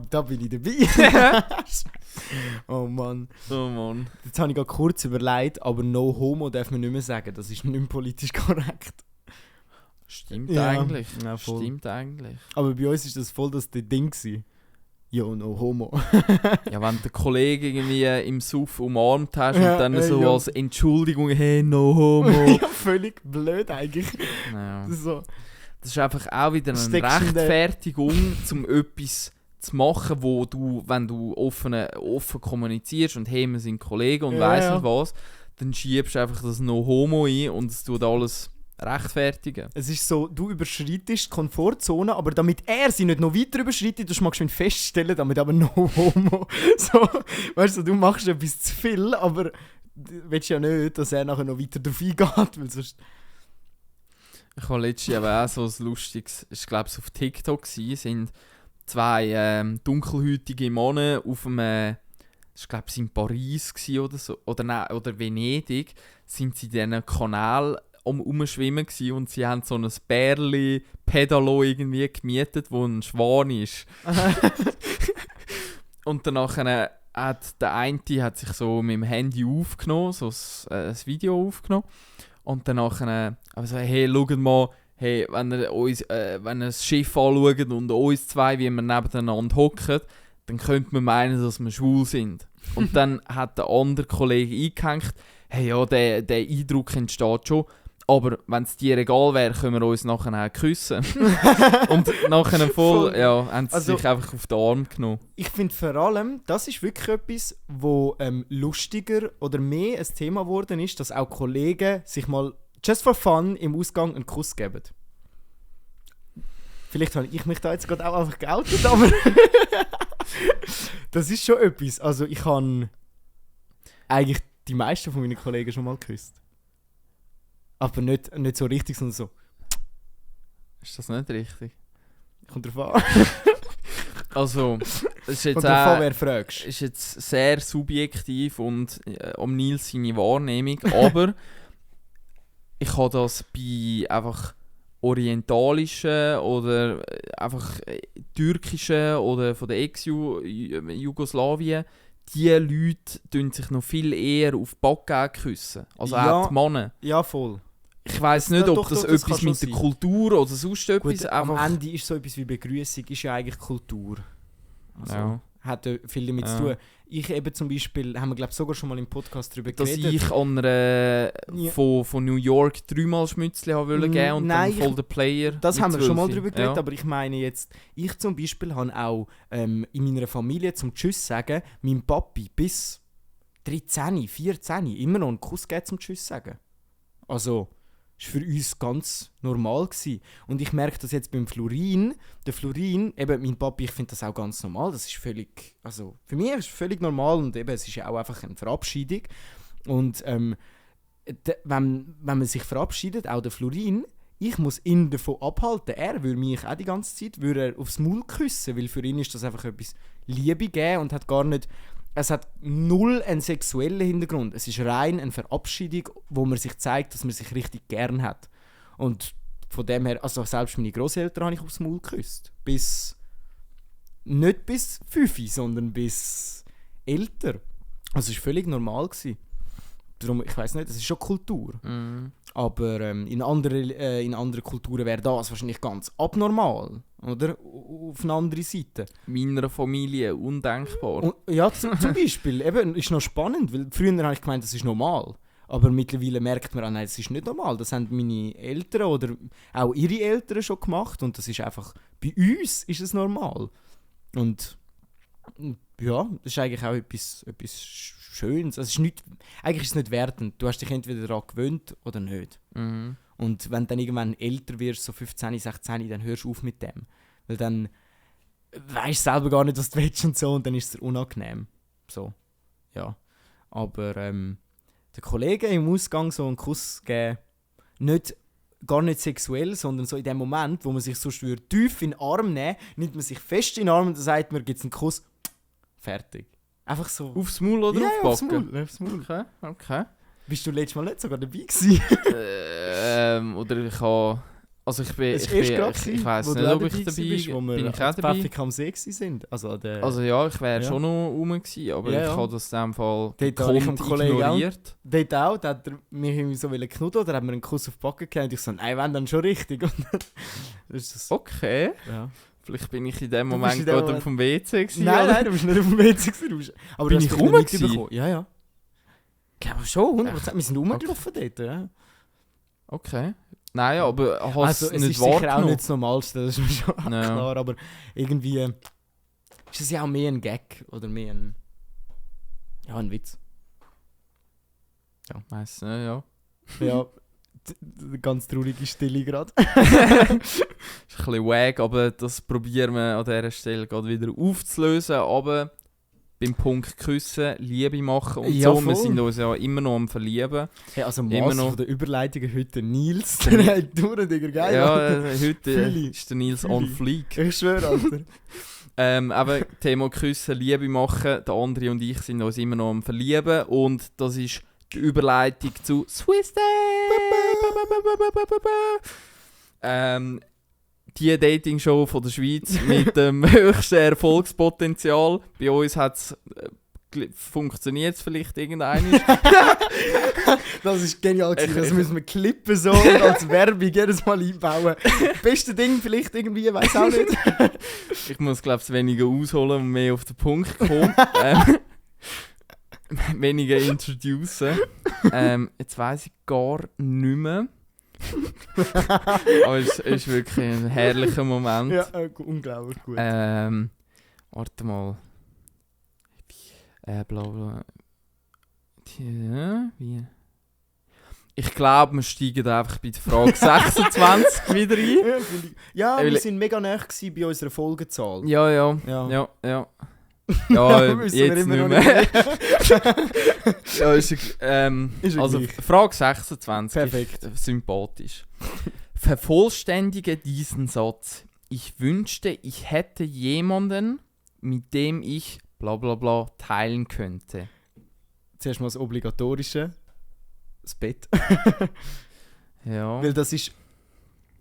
Da bin ich dabei. Oh Mann. Oh Mann. Jetzt habe ich gerade kurz überlegt, aber no homo darf man nicht mehr sagen. Das ist nicht mehr politisch korrekt. Stimmt Ja. eigentlich. Ja, voll. Stimmt eigentlich. Aber bei uns ist das voll das Ding gewesen. Jo, no homo. Ja, wenn der Kollege irgendwie im Suff umarmt hast Ja, und dann so ja. als Entschuldigung, hey, no homo. Ja, völlig blöd eigentlich. Ja. So. Das ist einfach auch wieder eine Steckst in der- Rechtfertigung, um etwas zu machen, wo du, wenn du offen kommunizierst und hey, wir sind Kollegen und Ja, weiss ja. nicht was, dann schiebst du einfach das No Homo ein und es tut alles rechtfertigen. Es ist so, du überschreitest die Komfortzone, aber damit er sie nicht noch weiter überschreitet, das magst du ihn feststellen, damit aber no homo. So, weißt du, du machst etwas zu viel, aber du willst ja nicht, dass er nachher noch weiter drauf eingeht, weil sonst... Ich habe letztens aber auch so ein lustiges, ich glaube es auf TikTok gewesen, sind zwei dunkelhäutige Männer auf einem, ich glaube es in Paris gewesen oder so, oder nein, oder Venedig, sind sie in diesen Kanal am Umschwimmen gewesen und sie haben so ein Bärli Pedalo irgendwie gemietet, wo ein Schwan ist. Und danach hat der eine hat sich so mit dem Handy aufgenommen, so ein Video aufgenommen. Und danach so, hey, schaut mal, hey, wenn ihr das Schiff anschaut und uns zwei, wie wir nebeneinander hocken, dann könnte man meinen, dass wir schwul sind. Und dann hat der andere Kollege eingehängt, hey, ja, der Eindruck entsteht schon, aber wenn es dir egal wäre, können wir uns nachher auch küssen. Und nachher Voll. ja, haben sie Also- sich einfach auf den Arm genommen. Ich finde vor allem, das ist wirklich etwas, wo lustiger oder mehr ein Thema geworden ist, dass auch Kollegen sich mal just for fun im Ausgang einen Kuss geben. Vielleicht habe ich mich da jetzt gerade auch einfach geoutet, aber das ist schon etwas. Also ich habe eigentlich die meisten von meinen Kollegen schon mal geküsst. Aber nicht so richtig, sondern so. Ist das nicht richtig? Kommt drauf an. Also, es ist jetzt Kommt drauf an, auch... wer fragst. Ist jetzt sehr subjektiv und am Nils seine Wahrnehmung, aber ich habe das bei einfach orientalischen oder einfach türkischen oder von der Ex-Jugoslawien, die Leute tun sich noch viel eher auf die Backe küssen. Also Ja. auch die Männer. Ja, voll. Ich weiss Ja, nicht, ob doch, das doch, das etwas kann mit schon der sein. Kultur oder sonst etwas Gut, am einfach... Ende ist so etwas wie Begrüßung ist ja eigentlich Kultur. Also, Ja. hat ja viel damit Ja. zu tun. Ich eben zum Beispiel, haben wir glaube sogar schon mal im Podcast darüber Dass geredet. ich an einer Ja. von New York 3-mal Schmützli wollte geben und Nein, dann voll der Player. Das mit haben wir schon mal 12. darüber geredet, Ja. aber ich meine jetzt, ich zum Beispiel habe auch in meiner Familie zum Tschüss sagen, meinem Papi bis 13, 14 immer noch einen Kuss gegeben zum Tschüss sagen. Also, Das war für uns ganz normal gewesen. Und ich merke das jetzt beim Florin. Der Florin, eben mein Papi, ich finde das auch ganz normal. Das ist völlig, also für mich ist es völlig normal und eben, es ist ja auch einfach eine Verabschiedung. Und wenn man sich verabschiedet, auch der Florin, ich muss ihn davon abhalten. Er würde mich auch die ganze Zeit aufs Maul küssen, weil für ihn ist das einfach etwas Liebe geben und hat gar nicht... Es hat null einen sexuellen Hintergrund. Es ist rein eine Verabschiedung, wo man sich zeigt, dass man sich richtig gern hat. Und von dem her, also selbst meine Grosseltern habe ich aufs Maul geküsst. Nicht bis 5, sondern bis älter. Also es war völlig normal gewesen. Darum, ich weiss nicht, das ist schon Kultur. Aber in anderen Kulturen wäre das wahrscheinlich ganz abnormal, oder? Auf eine andere Seite. Meiner Familie undenkbar. Und, ja, zum Beispiel. Eben, ist noch spannend, weil früher habe ich gemeint, das ist normal. Aber mittlerweile merkt man, nein, das ist nicht normal. Das haben meine Eltern oder auch ihre Eltern schon gemacht. Und das ist einfach, bei uns ist es normal. Und ja, das ist eigentlich auch etwas Schönes. Also eigentlich ist es nicht wertend. Du hast dich entweder daran gewöhnt oder nicht. Mhm. Und wenn du dann irgendwann älter wirst, so 15, 16, dann hörst du auf mit dem. Weil dann weisst du selber gar nicht, was du willst und so, und dann ist es dir unangenehm. So, ja. Aber der Kollege im Ausgang so einen Kuss geben, gar nicht sexuell, sondern so in dem Moment, wo man sich sonst tief in den Arm nehmen, nimmt man sich fest in den Arm und dann sagt man, gibt es einen Kuss, fertig. Einfach so. Aufs Maul oder Ja, auf aufs Backen? Maul, aufs Maul. Okay. Bist du letztes Mal nicht sogar dabei gewesen? Oder ich habe... Also ich bin... Es Ich, war erst bin, gerade ich, gewesen, ich weiss wo nicht, du auch ob ich dabei dabei bist, wo wir bin. Ich auch an dabei? Pfäffik am See sind. Also ja, ich wäre Ja. schon noch rum gewesen, aber Ja, ich ja. habe das in dem Fall Dort habe ich gekonnt dem Kollegen ignoriert. Dort auch, da hat er mich irgendwie so knuddeln, da hat mir einen Kuss auf die Backe gegeben und ich so, nein, wenn dann schon richtig. Und dann ist das, Okay. ja. Vielleicht bin ich in dem Du bist Moment in dem gerade Moment- auf dem WC gewesen. Nein, oder? nein, du bist nicht auf dem WC gewesen. Aber Bin du ich hast rum vielleicht gewesen? mitbekommen. Ja, ja. Ich glaube schon, 100%. Wir sind rumgelaufen dort, ja. Okay. Nein, aber hast Also du es nicht ist sicher auch wahrgenommen? nicht das Normalste, das ist mir schon Ja. klar, aber irgendwie ist es ja auch mehr ein Gag oder mehr ein Witz. Weiss nicht, ja. Ja, ganz traurige Stille gerade. Ist ein bisschen wack, aber das probieren wir an dieser Stelle gerade wieder aufzulösen. Aber beim Punkt Küssen, Liebe machen und Ja, so, wir voll. sind uns ja immer noch am Verlieben. Hey, also Immer Mass noch. von der Überleitungen heute Nils, der hat durch, Digga, geil. Ja, Alter. heute Fühle ich. ist der Nils Fühle on ich. fleek. Ich schwöre, Alter. Aber Thema Küssen, Liebe machen, der André und ich sind uns immer noch am Verlieben und das ist die Überleitung zu Swiss Day! Die Dating-Show von der Schweiz mit dem höchsten Erfolgspotenzial. Bei uns funktioniert es vielleicht irgendeines. Das ist genial gewesen. Das Ich- müssen wir klippen so und als Werbung jedes Mal einbauen. Beste Ding vielleicht irgendwie, weiß auch nicht. Ich muss, glaube ich, weniger ausholen und mehr auf den Punkt kommen. Weniger introducen. Jetzt weiss ich gar nicht mehr. Aber es ist wirklich ein herrlicher Moment. Ja, unglaublich gut. Warte mal. Bla bla. Wie? Ich glaube, wir steigen einfach bei der Frage 26 wieder ein. Ja, finde ich. Ja, Weil- wir sind mega nah gewesen bei unserer Folgenzahl. Ja, ja. Ja. Ja, ja. Ja, Wissen wir jetzt immer nicht noch mehr. Ja, ist, Ist ja also gleich. Frage 26. Perfekt. Sympathisch. Vervollständige diesen Satz. Ich wünschte, ich hätte jemanden, mit dem ich bla bla bla teilen könnte. Zuerst mal das Obligatorische. Das Bett. Ja. Weil das ist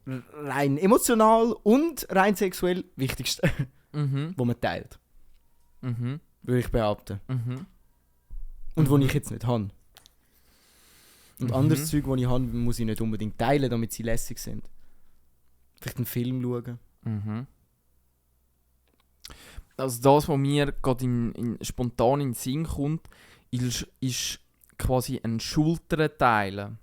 rein emotional und rein sexuell das Wichtigste, Mhm. was man teilt. Mhm. Würde ich behaupten. Mhm. Und was Mhm. ich jetzt nicht habe. Und Mhm. anderes Zeug, das ich habe, muss ich nicht unbedingt teilen, damit sie lässig sind. Vielleicht einen Film schauen. Mhm. Also das, was mir gerade spontan in den Sinn kommt, ist quasi ein Schultern Weil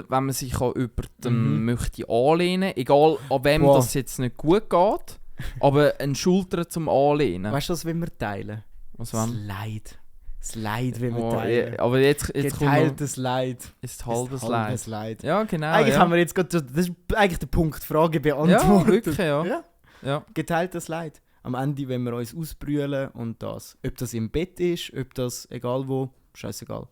wenn man sich auch über den möchte anlehnen, egal an wem Boah. das jetzt nicht gut geht, aber ein Schultern zum Anlehnen. Weißt du, was wollen wir teilen? Was Das wenn? Leid. Das Leid, wenn wir Oh, teilen. ja, aber jetzt kommt noch, Geteiltes Leid. ist halbes Ist halbes Leid. Ja, genau. Eigentlich ja. haben wir jetzt gerade, das ist eigentlich der Punkt, die Frage Ja, beantwortet. wirklich, ja. Ja. Ja. Geteiltes Leid. Am Ende, wenn wir uns ausbrüllen und das. Ob das im Bett ist, ob das egal wo, scheißegal.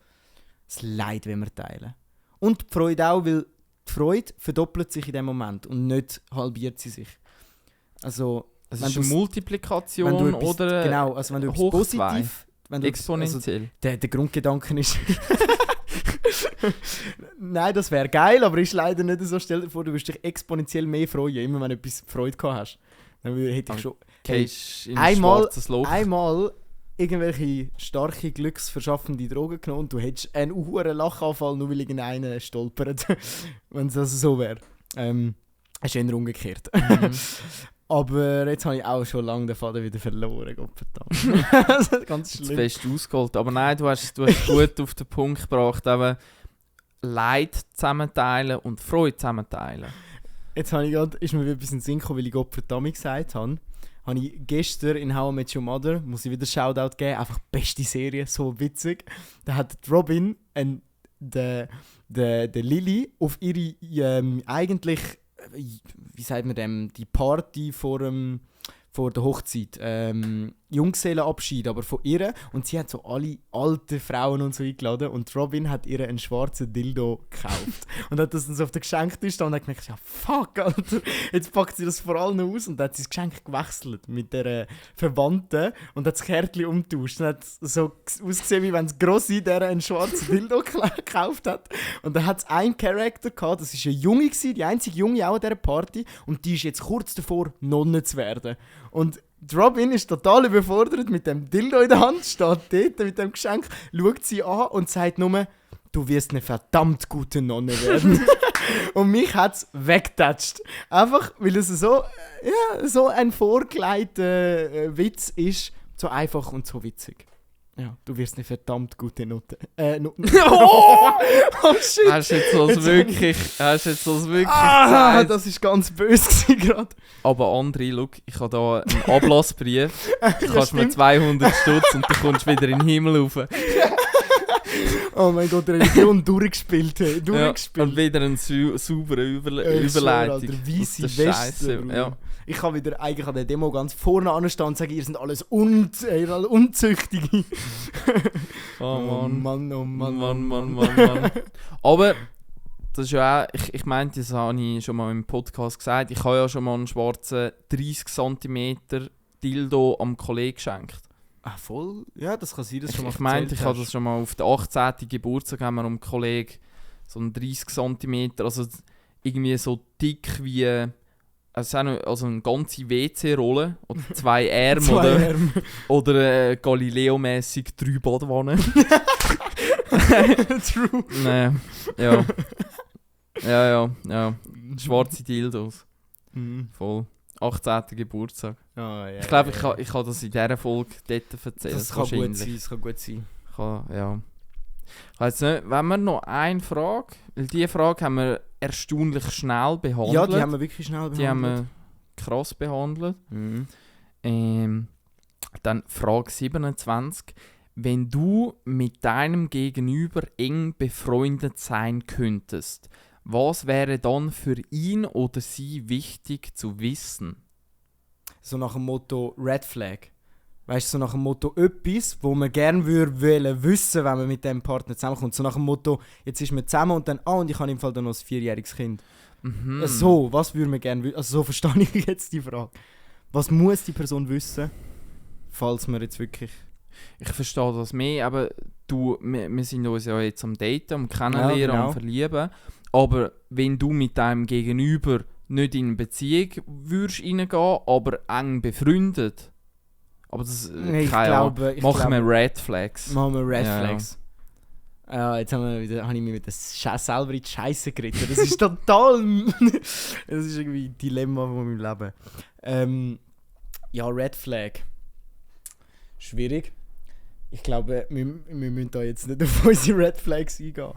Das Leid, wenn wir teilen. Und die Freude auch, weil die Freude verdoppelt sich in dem Moment und nicht halbiert sie sich. Also, Es wenn ist du's- eine Multiplikation wenn du etwas, oder genau, also wenn du etwas hoch positiv... Wenn du, also, exponentiell. der Grundgedanke ist... Nein, das wäre geil, aber ist leider nicht so. Stell dir vor, du wirst dich exponentiell mehr freuen, immer wenn du etwas Freude gehabt hast. Dann hätte ich schon... Hey, Gehst in ein einmal- schwarzes Loch. einmal irgendwelche starke, glücksverschaffende Drogen genommen und du hättest einen hohen Lachanfall, nur weil irgendeiner stolpert. Wenn es also so wäre. Ist eher umgekehrt. Mhm. Aber jetzt habe ich auch schon lange den Faden wieder verloren, Gottverdammt. Das ist ganz Zu schlimm. fest ausgeholt. Aber nein, du hast gut auf den Punkt gebracht, eben Leid zusammenteilen und Freude zusammenteilen. Jetzt habe ich grad, ist mir wieder ein bisschen in den Sinn gekommen, weil ich Gottverdammt gesagt habe. Habe ich gestern in How I Met Your Mother, muss ich wieder Shoutout geben, einfach beste Serie, so witzig. Da hat Robin der Lily auf ihre eigentlich, wie sagt man dem, die Party vor der Hochzeit, Junggesellenabschied, aber von ihr. Und sie hat so alle alten Frauen und so eingeladen und Robin hat ihr einen schwarzen Dildo gekauft. Und hat das dann so auf den Geschenktisch da und hat gemerkt, ja fuck, Alter, jetzt packt sie das vor allem aus und hat sie das Geschenk gewechselt mit der Verwandten und hat das Kärtchen umgetauscht. Und hat so ausgesehen, wie wenn es Grossi der einen schwarzen Dildo gekauft hat. Und dann hat es einen Charakter gehabt, das war eine Junge, die einzige Junge auch an dieser Party und die ist jetzt kurz davor, Nonne zu werden. Und die Robin ist total überfordert mit dem Dildo in der Hand, steht dort mit dem Geschenk, schaut sie an und sagt nur, du wirst eine verdammt gute Nonne werden. Und mich hat es weggetatscht. Einfach, weil es so ein vorgelegter Witz ist, so einfach und so witzig. Ja, du wirst eine verdammt gute Note. Oh shit! Hast du jetzt das wirklich Ah, gesagt? das ist ganz böse gerade. Aber André, look, ich habe da einen Ablassbrief. Du Ja, kannst mir stimmt. 200 Stutz und du kommst wieder in den Himmel rauf. Oh mein Gott, Religion durchgespielt. Hey. Ja, Durchgespielt. und wieder eine saubere Überleitung. Überleitung. Weisse aus der Weste, Scheisse. Bruder. Ja. Ich kann wieder eigentlich an der Demo ganz vorne anstehen und sagen, ihr seid alles ihr alle Unzüchtige. Oh Mann. Oh Mann. Mann. Aber das ist ja auch, ich meinte, das habe ich schon mal im Podcast gesagt, ich habe ja schon mal einen schwarzen 30 cm Dildo am Kollegen geschenkt. Ah, voll? Ja, das kann sein, dass du schon mal Ich meinte, erzählt ich habe hast. das schon mal auf den 18. Geburtstag haben wir einem Kollegen so einen 30 cm, also irgendwie so dick wie also eine ganze WC-Rolle oder 2 Arme Zwei oder, Arme. oder Galileo-mässig 3 Badwannen. True. Nein, ja. Ja. Schwarze Dildos. Mhm. Voll. 18. Geburtstag. Ah, ja, Ich glaube, ja. ich habe das in dieser Folge dort erzählt. Das kann gut sein, das kann gut sein. Ja. Ich weiss nicht, wenn wir noch eine Frage, weil diese Frage haben wir erstaunlich schnell behandelt. Ja, die haben wir wirklich schnell behandelt. Die haben wir krass behandelt. Mhm. Dann Frage 27. Wenn du mit deinem Gegenüber eng befreundet sein könntest, was wäre dann für ihn oder sie wichtig zu wissen? So nach dem Motto Red Flag. Weißt du, so nach dem Motto etwas, wo man gerne würde wissen, wenn man mit dem Partner zusammenkommt. So nach dem Motto, jetzt ist man zusammen und dann, und ich habe im Fall dann noch ein 4-jähriges Kind. Mhm. So, was würde man gerne wissen? Also so verstehe ich jetzt die Frage. Was muss die Person wissen, falls man jetzt wirklich... Ich verstehe das mehr, aber wir sind uns ja jetzt am Daten, am Kennenlernen, Ja, genau. am Verlieben. Aber wenn du mit deinem Gegenüber nicht in eine Beziehung würdest reingehen, aber eng befreundet, aber das Ich keine Ahnung. glaube... Machen wir Red Flags. Machen wir Red Ja, ja. Flags. Ja, jetzt habe ich mich mit der selber in die Scheiße geritten. Das ist total... Das ist irgendwie ein Dilemma von meinem Leben. Ja, Red Flag. Schwierig. Ich glaube, wir müssen da jetzt nicht auf unsere Red Flags eingehen.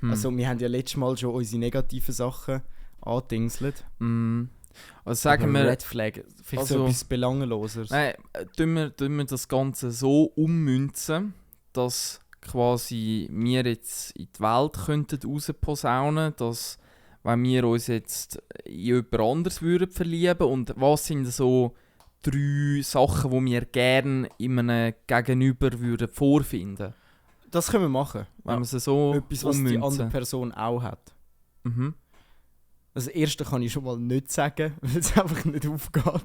Also wir haben ja letztes Mal schon unsere negativen Sachen angedingselt. Also sagen Aber wir... Red Flag, vielleicht so also- etwas Belangenloses. Nein, tun wir das Ganze so ummünzen, dass quasi wir jetzt in die Welt könnten rausposaunen, dass wenn wir uns jetzt in jemand anderes würden verlieben, und was sind so 3 Sachen, die wir gerne in einem Gegenüber würden vorfinden, Das können wir machen. wenn wir sie so Etwas, was die ummünzen. andere Person auch hat. Mhm. Das erste kann ich schon mal nicht sagen, weil es einfach nicht aufgeht.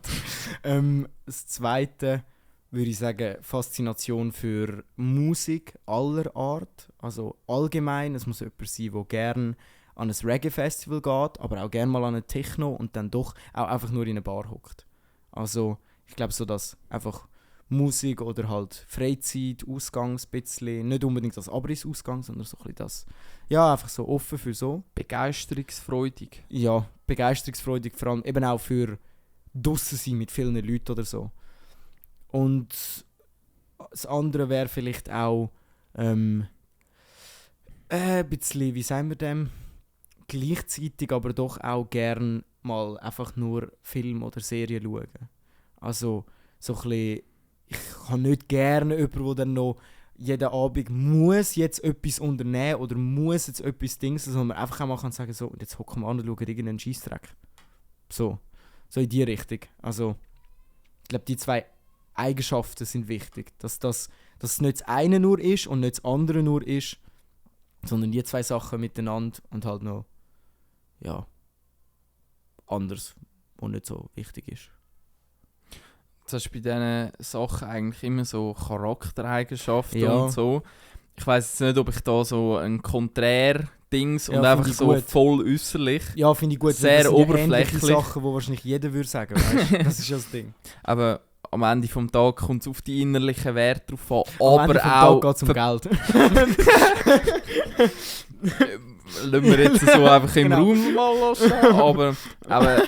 Das zweite würde ich sagen, Faszination für Musik aller Art. Also allgemein, es muss jemand sein, der gerne an ein Reggae-Festival geht, aber auch gerne mal an ein Techno und dann doch auch einfach nur in eine Bar hockt. Also ich glaube so, dass einfach Musik oder halt Freizeit, Ausgangs bisschen, nicht unbedingt das Abriss-Ausgang, sondern so ein bisschen das, ja, einfach so offen für so. Begeisterungsfreudig. Ja, begeisterungsfreudig, vor allem eben auch für draussen sein mit vielen Leuten oder so. Und das andere wäre vielleicht auch ein bisschen, wie sagen wir dem, gleichzeitig aber doch auch gern mal einfach nur Film oder Serien schauen. Also so ein bisschen, ich habe nicht gerne jemanden, der dann noch jeden Abend muss jetzt etwas unternehmen oder muss jetzt etwas dingsen, sondern man einfach auch mal kann sagen, so, und jetzt hocken wir an und schauen irgendeinen Scheissdreck. So in die Richtung. Also ich glaube, die 2 Eigenschaften sind wichtig. Dass es nicht das eine nur ist und nicht das andere nur ist, sondern die 2 Sachen miteinander und halt noch, ja, anders, was nicht so wichtig ist. Das hast bei diesen Sachen eigentlich immer so Charaktereigenschaften Ja. und so. Ich weiss jetzt nicht, ob ich da so ein Konträr-Dings Ja, und einfach finde ich so gut. voll äußerlich. Ja, finde ich gut. Sehr das sind ja oberflächlich. ähnliche Sachen, die wahrscheinlich jeder würde sagen, weißt? Das ist ja das Ding. Aber am Ende des Tages kommt es auf die innerlichen Werte drauf an. Am Aber Ende vom auch. Tag geht es um Geld. Lassen wir jetzt so einfach im Genau. Raum mal stehen. Aber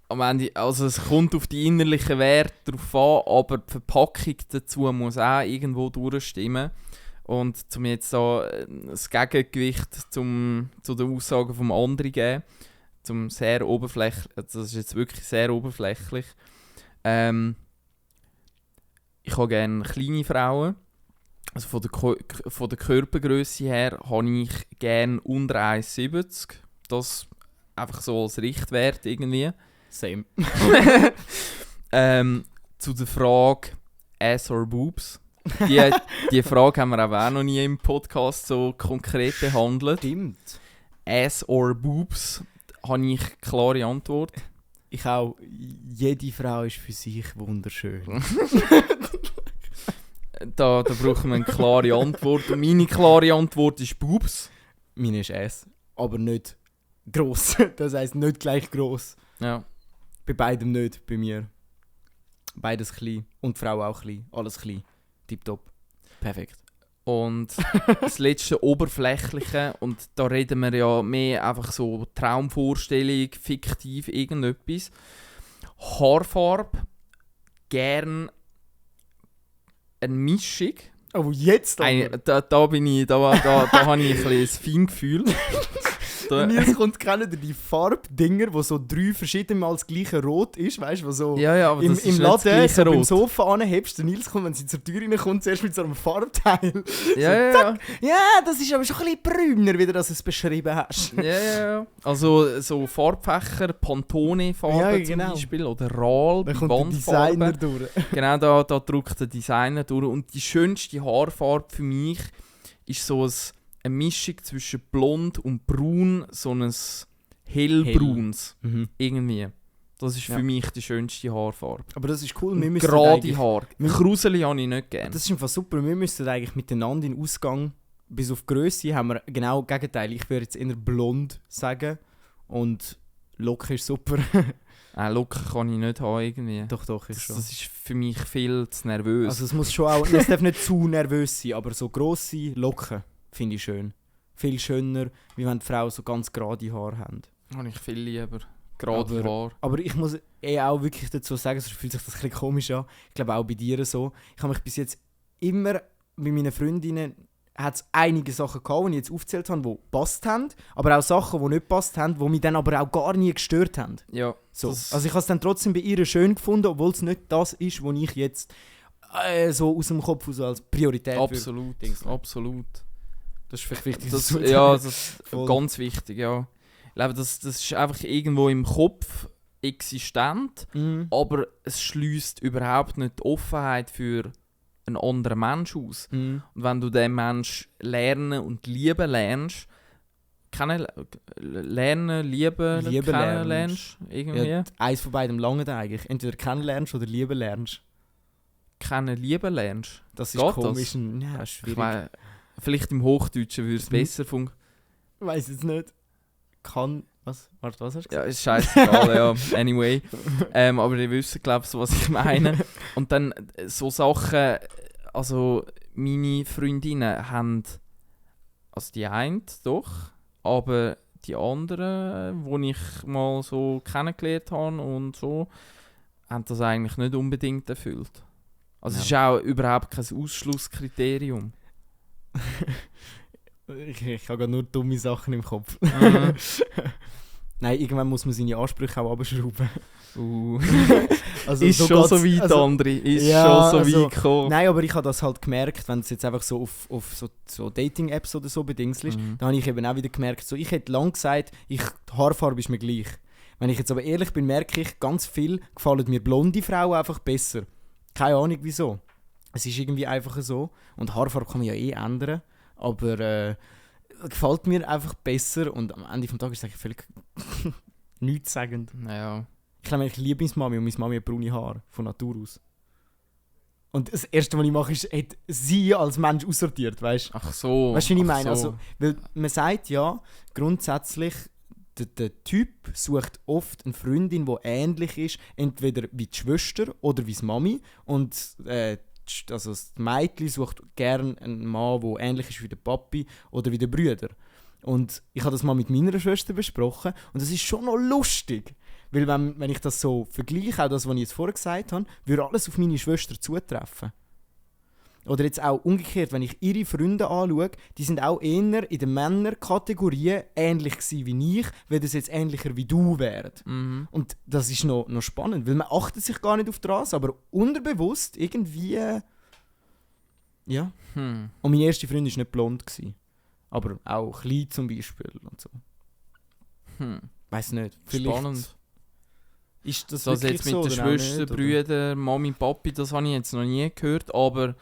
am Ende, also es kommt auf die innerlichen Werte drauf an, aber die Verpackung dazu muss auch irgendwo durchstimmen. Und um jetzt da das Gegengewicht zu den Aussagen vom anderen geben, zum sehr oberflächlich, das ist jetzt wirklich sehr oberflächlich. Ich habe gerne kleine Frauen. Also von der Körpergröße her habe ich gerne unter 1,70. Das einfach so als Richtwert irgendwie. Same. Zu der Frage Ass or Boobs. Die Frage haben wir aber auch noch nie im Podcast so konkret behandelt. Stimmt. Ass or Boobs habe ich klare Antwort. Ich auch. Jede Frau ist für sich wunderschön. Da brauchen wir eine klare Antwort. Und meine klare Antwort ist Boobs. Meine ist S. Aber nicht gross. Das heisst nicht gleich gross. Ja. Bei beidem nicht, bei mir. Beides klein. Und die Frau auch klein. Alles klein. Tipptopp. Perfekt. Und das letzte Oberflächliche, und da reden wir ja mehr einfach so Traumvorstellung, fiktiv, irgendetwas. Haarfarbe, gern eine Mischung. Oh, jetzt aber. Da habe ich ein bisschen ein Feingefühl. Da, Nils kommt, kennen die Farbdinger, wo so 3 verschiedene Mal das gleiche Rot ist, weißt du, wo so ja, aber im das ist nicht Laden das gleiche so beim Rot. Sofa anhebst. Der Nils kommt, wenn sie zur Tür reinkommt, zuerst mit so einem Farbteil. Ja. Ja, das ist aber schon ein bisschen brüner, wie du das es beschrieben hast. Ja. Also so Farbfächer, Pantone-Farben Ja, zum genau. Beispiel, oder RAL, Dann bei kommt der Wandfarben. Designer durch. Genau, da drückt der Designer durch. Und die schönste Haarfarbe für mich ist so eine Mischung zwischen blond und braun, so ein hellbrauns. Irgendwie. Das ist Ja. für mich die schönste Haarfarbe. Aber das ist cool. Wir Und müssen gerade eigentlich- Haar. Kruseli habe ich nicht gerne. Das ist einfach super. Wir müssen eigentlich miteinander in Ausgang, bis auf Grösse, haben wir genau das Gegenteil. Ich würde jetzt eher blond sagen. Und Locken ist super. Locken kann ich nicht haben irgendwie. doch, ist Das schon. ist für mich viel zu nervös. Also es muss schon auch, es darf nicht zu nervös sein, aber so grosse Locken finde ich schön. Viel schöner, wie wenn die Frauen so ganz gerade Haare haben. Habe ich viel lieber. Gerade Aber- Haar. Aber ich muss auch wirklich dazu sagen, sonst fühlt sich das ein bisschen komisch an. Ich glaube auch bei dir so. Ich habe mich bis jetzt immer bei meinen Freundinnen hat es einige Sachen gehabt, die ich jetzt aufgezählt habe, die gepasst haben, aber auch Sachen, die nicht gepasst haben, die mich dann aber auch gar nie gestört haben. Ja, So. das- Also ich habe es dann trotzdem bei ihr schön gefunden, obwohl es nicht das ist, was ich jetzt so aus dem Kopf raus als Priorität. Absolut, absolut. Das ist vielleicht wichtig. Das, zu ja, sagen. das ist Voll. ganz wichtig, ja. Ich glaube, das ist einfach irgendwo im Kopf existent, aber es schließt überhaupt nicht die Offenheit für einen anderen Menschen aus. Und wenn du den Menschen lernen und lieben lernst, lieben kennenlernst, irgendwie. Ja, eins von beidem lange eigentlich. Entweder kennenlernst oder lieben lernst. Lieben lernst. Das ist Geht komisch. das? Ja, Ich schwierig. meine, vielleicht im Hochdeutschen würde es besser funktionieren. Ich weiss jetzt nicht. Was hast du gesagt? Ja, ist scheißegal, ja. Anyway. Aber ihr wisst, glaube ich, was ich meine. Und dann so Sachen, also meine Freundinnen haben, also die eine doch, aber die anderen, die ich mal so kennengelernt habe und so, haben das eigentlich nicht unbedingt erfüllt. Also es ist auch überhaupt kein Ausschlusskriterium. Ich habe nur dumme Sachen im Kopf. Mhm. Nein, irgendwann muss man seine Ansprüche auch abschrauben. Also, Ist so schon geht's- so weit, also- André. Ist Ja, schon so also- weit gekommen. Nein, aber ich habe das halt gemerkt, wenn es jetzt einfach so auf so Dating-Apps oder so bedingt ist, dann habe ich eben auch wieder gemerkt, so, ich hätte lange gesagt, die Haarfarbe ist mir gleich. Wenn ich jetzt aber ehrlich bin, merke ich, ganz viel gefallen mir blonde Frauen einfach besser. Keine Ahnung wieso. Es ist irgendwie einfach so. Und Haarfarbe kann man ja eh ändern. Aber gefällt mir einfach besser. Und am Ende des Tages ist es eigentlich völlig nichtssagend. Ja. Ich glaube, ich liebe meine Mami und meine Mami hat braune Haare. Von Natur aus. Und das Erste, was ich mache, ist, hat sie als Mensch aussortiert, weißt du? Ach so. Weißt du, wie ich ach meine? so. Also, weil man sagt ja, grundsätzlich, der Typ sucht oft eine Freundin, die ähnlich ist, entweder wie die Schwester oder wie die Mami. Und also das Mädchen sucht gerne einen Mann, der ähnlich ist wie der Papi oder wie der Brüder. Und ich habe das mal mit meiner Schwester besprochen und das ist schon noch lustig. Weil wenn ich das so vergleiche, auch das, was ich jetzt vorher gesagt habe, würde alles auf meine Schwester zutreffen. Oder jetzt auch umgekehrt, wenn ich ihre Freunde anschaue, die sind auch eher in der Männerkategorie ähnlich gewesen wie ich, weil das jetzt ähnlicher wie du wären. Mhm. Und das ist noch spannend, weil man achtet sich gar nicht auf das, aber unterbewusst irgendwie... Ja. Und meine erste Freundin war nicht blond gewesen, aber auch klein zum Beispiel und so. Weiß nicht. Vielleicht Spannend. ist das Das wirklich jetzt mit so den oder auch Schwestern, nicht, oder? Brüdern, Mami, Papi, das habe ich jetzt noch nie gehört, aber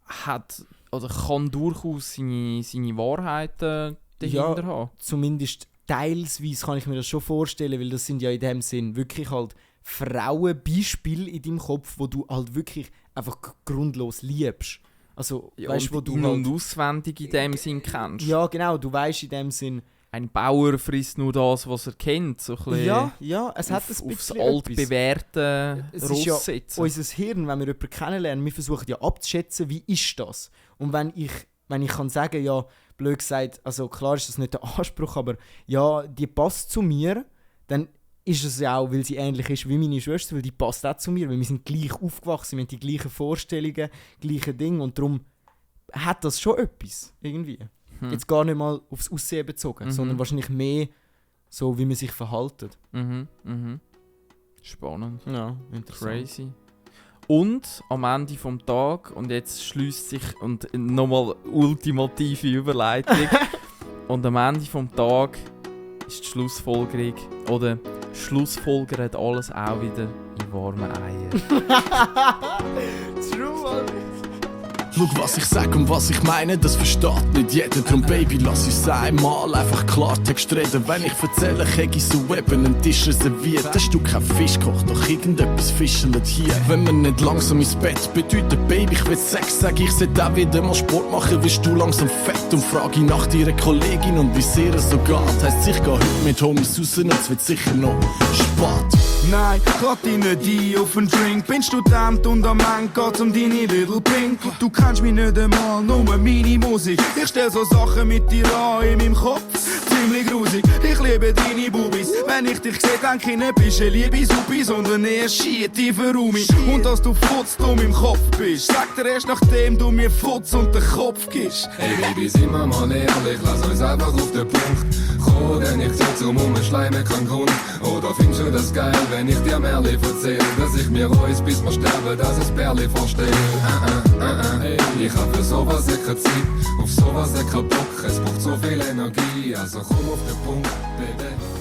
hat oder kann durchaus seine Wahrheiten dahinter haben. Zumindest teilsweise kann ich mir das schon vorstellen, weil das sind ja in dem Sinn wirklich halt Frauenbeispiele in deinem Kopf, wo du halt wirklich einfach grundlos liebst. Also, Ja, weißt, wo und du in- und halt, auswendig in dem Sinn kennst. ja genau, du weißt in dem Sinn, Ein Bauer frisst nur das, was er kennt. So ein bisschen ja, es hat ein aufs bisschen altbewährte Es ist ja Ross sitzen. unser Hirn, wenn wir jemanden kennenlernen, wir versuchen ja abzuschätzen, wie ist das? Und wenn ich kann sagen, ja, blöd gesagt, also klar ist das nicht der Anspruch, aber ja, die passt zu mir, dann ist es ja auch, weil sie ähnlich ist wie meine Schwester, weil die passt auch zu mir, weil wir sind gleich aufgewachsen, wir haben die gleichen Vorstellungen, gleiche Dinge und darum hat das schon etwas, irgendwie. Jetzt gar nicht mal aufs Aussehen bezogen, sondern wahrscheinlich mehr so, wie man sich verhaltet. Spannend. Ja, interessant. Crazy. Und am Ende vom Tag, und jetzt schließt sich, und nochmal ultimative Überleitung, und am Ende vom Tag ist die Schlussfolgerung, oder schlussfolgert alles auch wieder in warmen Eier. True, Alter. Schau, was ich sag und was ich meine, das versteht nicht jeder. Drum, Baby, lass uns einmal einfach Klartext reden. Wenn ich erzähle, krieg ich so eben einen Tisch reserviert. Hast du kein Fisch kocht, doch irgendetwas fischelt hier. Wenn wir nicht langsam ins Bett bedeutet, Baby, ich will Sex, sag ich, sollte auch wieder mal Sport machen, wirst du langsam fett. Und frage nach ihrer Kollegin und wie sehr es so geht. Heisst, ich geh heute mit Homies raus und es wird sicher noch spät. Nein, grad dich nicht ein auf einen Drink. Bin Student und am Ende geht's um deine Little Pink. Du kennst mich nicht einmal, nur meine Musik. Ich stell so Sachen mit dir an in meinem Kopf, ziemlich grusig. Ich liebe deine Bubis. Wenn ich dich seh, denk ich nicht, bist eine liebe Supi, sondern eher schietiver Rumi. Und dass du futzdumm im Kopf bist, sag dir erst nachdem du mir Futz und den Kopf gibst. Hey Baby, sind wir mal ehrlich, lass uns einfach auf den Punkt kommen, denn ich zieh zum Umschleimen keinen Grund. Oder findest du das geil, wenn ich dir Märchen erzähl, dass ich mir reus, bis wir sterben, dass es Bärli vorstell. Ich hab für sowas keine Zeit, auf sowas keinen Bock, es braucht so viel Energie, also komm auf den Punkt, Baby.